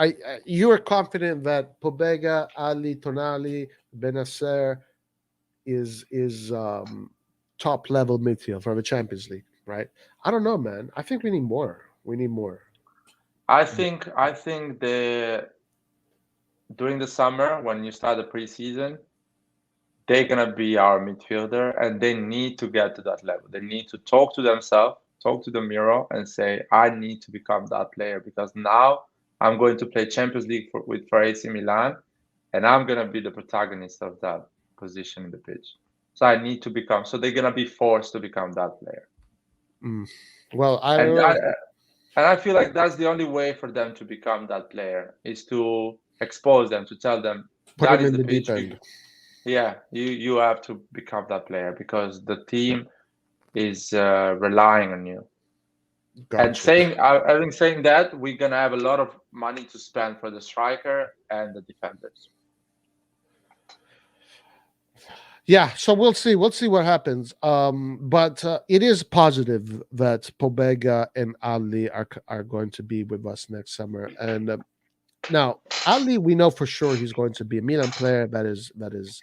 [SPEAKER 1] you are confident that Pobega, Adli, Tonali, Benacer is top level midfield for the Champions League, right? I don't know, man. I think we need more.
[SPEAKER 2] I think during the summer when you start the preseason, they're gonna be our midfielder, and they need to get to that level. They need to talk to themselves, talk to the mirror, and say, "I need to become that player because now I'm going to play Champions League for AC Milan, and I'm gonna be the protagonist of that position in the pitch. So I need to become." So they're gonna be forced to become that player.
[SPEAKER 1] Well, I don't know.
[SPEAKER 2] And I feel like that's the only way for them to become that player is to expose them, to tell them
[SPEAKER 1] put
[SPEAKER 2] that
[SPEAKER 1] him
[SPEAKER 2] is
[SPEAKER 1] in
[SPEAKER 2] the
[SPEAKER 1] the deep
[SPEAKER 2] pitch.
[SPEAKER 1] end.
[SPEAKER 2] Yeah, you have to become that player because the team is relying on you. And
[SPEAKER 1] Gotcha.
[SPEAKER 2] having saying that, we're gonna have a lot of money to spend for the striker and the defenders.
[SPEAKER 1] Yeah, so we'll see. We'll see what happens. But it is positive that Pobega and Adli are going to be with us next summer. And now Adli, we know for sure he's going to be a Milan player. That is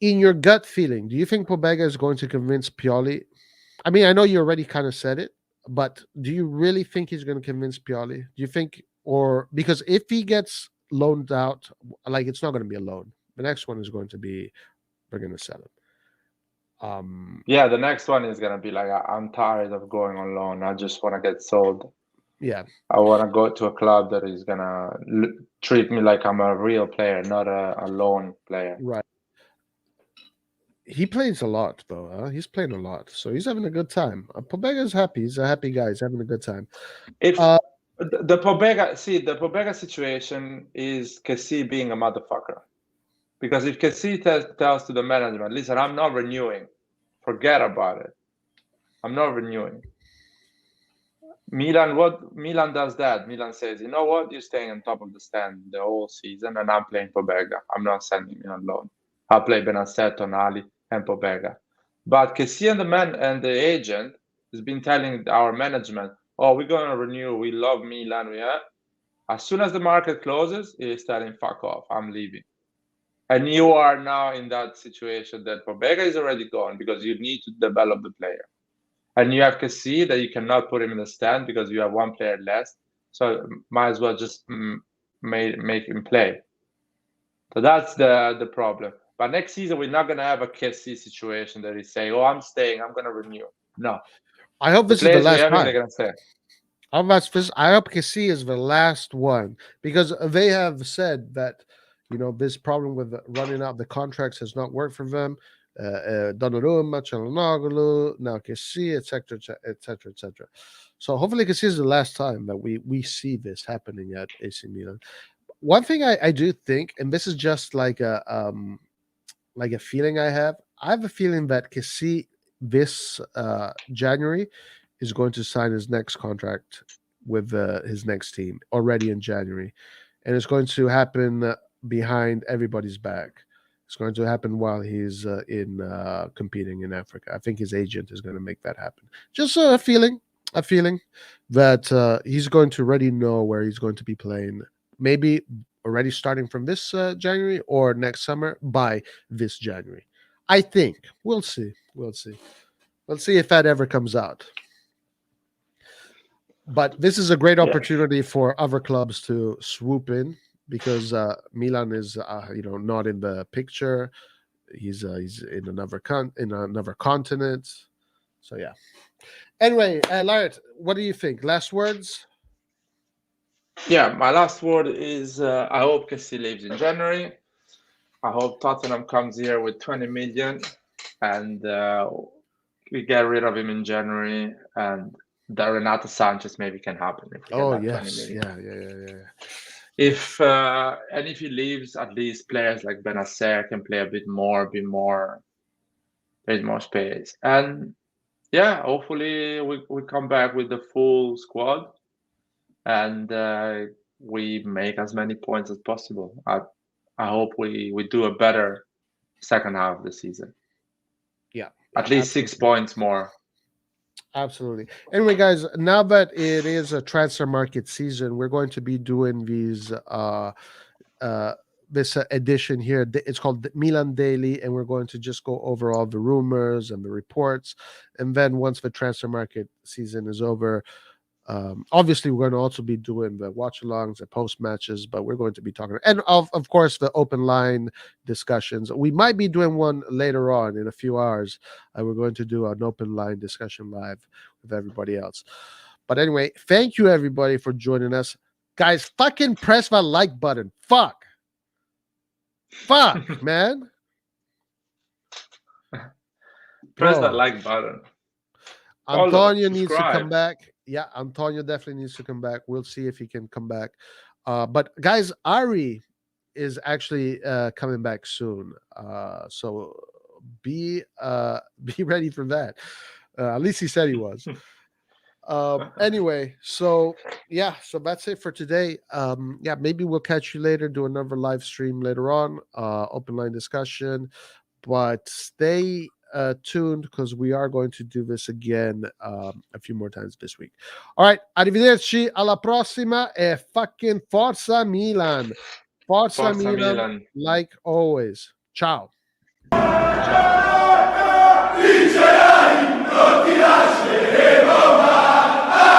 [SPEAKER 1] in your gut feeling. Do you think Pobega is going to convince Pioli? I mean, I know you already kind of said it, but do you really think he's going to convince Pioli? Do you think, or because if he gets loaned out, like it's not going to be a loan. The next one is going to be we're going to sell him.
[SPEAKER 2] Yeah, the next one is gonna be like I'm tired of going on loan. I just want to get sold.
[SPEAKER 1] Yeah,
[SPEAKER 2] I want to go to a club that is gonna treat me like I'm a real player, not a loan player.
[SPEAKER 1] right. He plays a lot though. He's playing a lot, so he's having a good time. Pobega's happy. He's a happy guy. He's having a good time.
[SPEAKER 2] If
[SPEAKER 1] Uh,
[SPEAKER 2] the Pobega, see, the Pobega situation is Kessie being a motherfucker. Because if Kessie tells to the management, listen, I'm not renewing, forget about it. I'm not renewing. Milan does that? Milan says, you know what, you're staying on top of the stand the whole season, and I'm playing Pobega. I'm not sending you on loan. I'll play Benasset, Tonali, and Pobega. But Kessie and the man and the agent has been telling our management, oh, we're going to renew. We love Milan. As soon as the market closes, he's telling, fuck off, I'm leaving. And you are now in that situation that Pobega is already gone because you need to develop the player. And you have to see that you cannot put him in the stand because you have one player less. So might as well just make him play. So that's the problem. But next season, we're not going to have a Kessie situation that is saying, oh, I'm staying, I'm going to renew. No.
[SPEAKER 1] I hope
[SPEAKER 2] The
[SPEAKER 1] this is the
[SPEAKER 2] players we're
[SPEAKER 1] last
[SPEAKER 2] having,
[SPEAKER 1] time.
[SPEAKER 2] they're going to stay.
[SPEAKER 1] I hope Kessie is the last one because they have said that this problem with running out the contracts has not worked for them. Donnarumma, Çalhanoğlu, now Kessie, etc., etc., etc. So hopefully Kessie is the last time that we see this happening at AC Milan. One thing I do think, and this is just like a feeling I have. I have a feeling that Kessie this January is going to sign his next contract with his next team already in January, and it's going to happen behind everybody's back. It's going to happen while he's in competing in Africa. I think his agent is going to make that happen. Just a feeling that he's going to already know where he's going to be playing. Maybe already starting from this January or next summer by this January. I think we'll see. We'll see if that ever comes out. But this is a great opportunity for other clubs to swoop in because Milan is not in the picture. He's in another continent. So yeah. Anyway, Larit, what do you think? Last words?
[SPEAKER 2] Yeah, my last word is I hope Kessie leaves in January. I hope Tottenham comes here with 20 million and we get rid of him in January, and that Renato Sanchez maybe can happen if we get that 20 million.
[SPEAKER 1] Yeah.
[SPEAKER 2] If he leaves, at least players like Benacer can play a bit more space. And yeah, hopefully we come back with the full squad and we make as many points as possible. I hope we do a better second half of the season.
[SPEAKER 1] Yeah.
[SPEAKER 2] At least 6 points more.
[SPEAKER 1] Absolutely. Anyway, guys, now that it is a transfer market season, we're going to be doing these this edition here. It's called Milan Daily, and we're going to just go over all the rumors and the reports. And then once the transfer market season is over, obviously we're going to also be doing the watch alongs, the post matches, but we're going to be talking and of course the open line discussions. We might be doing one later on in a few hours. We're going to do an open line discussion live with everybody else. But anyway, thank you everybody for joining us, guys. Fucking press that like button. Fuck, man.
[SPEAKER 2] Press that like button.
[SPEAKER 1] Antonio needs to come back. Yeah, Antonio definitely needs to come back. We'll see if he can come back. But guys, Ari is actually coming back soon. So be be ready for that. At least he said he was. Anyway, so yeah, so that's it for today. Yeah, maybe we'll catch you later, do another live stream later on, open line discussion, but stay tuned because we are going to do this again a few more times this week. All right, arrivederci, alla prossima e fucking Forza Milan. Forza,
[SPEAKER 2] Forza
[SPEAKER 1] Milan,
[SPEAKER 2] Milan.
[SPEAKER 1] like always. Ciao.
[SPEAKER 2] Ciao.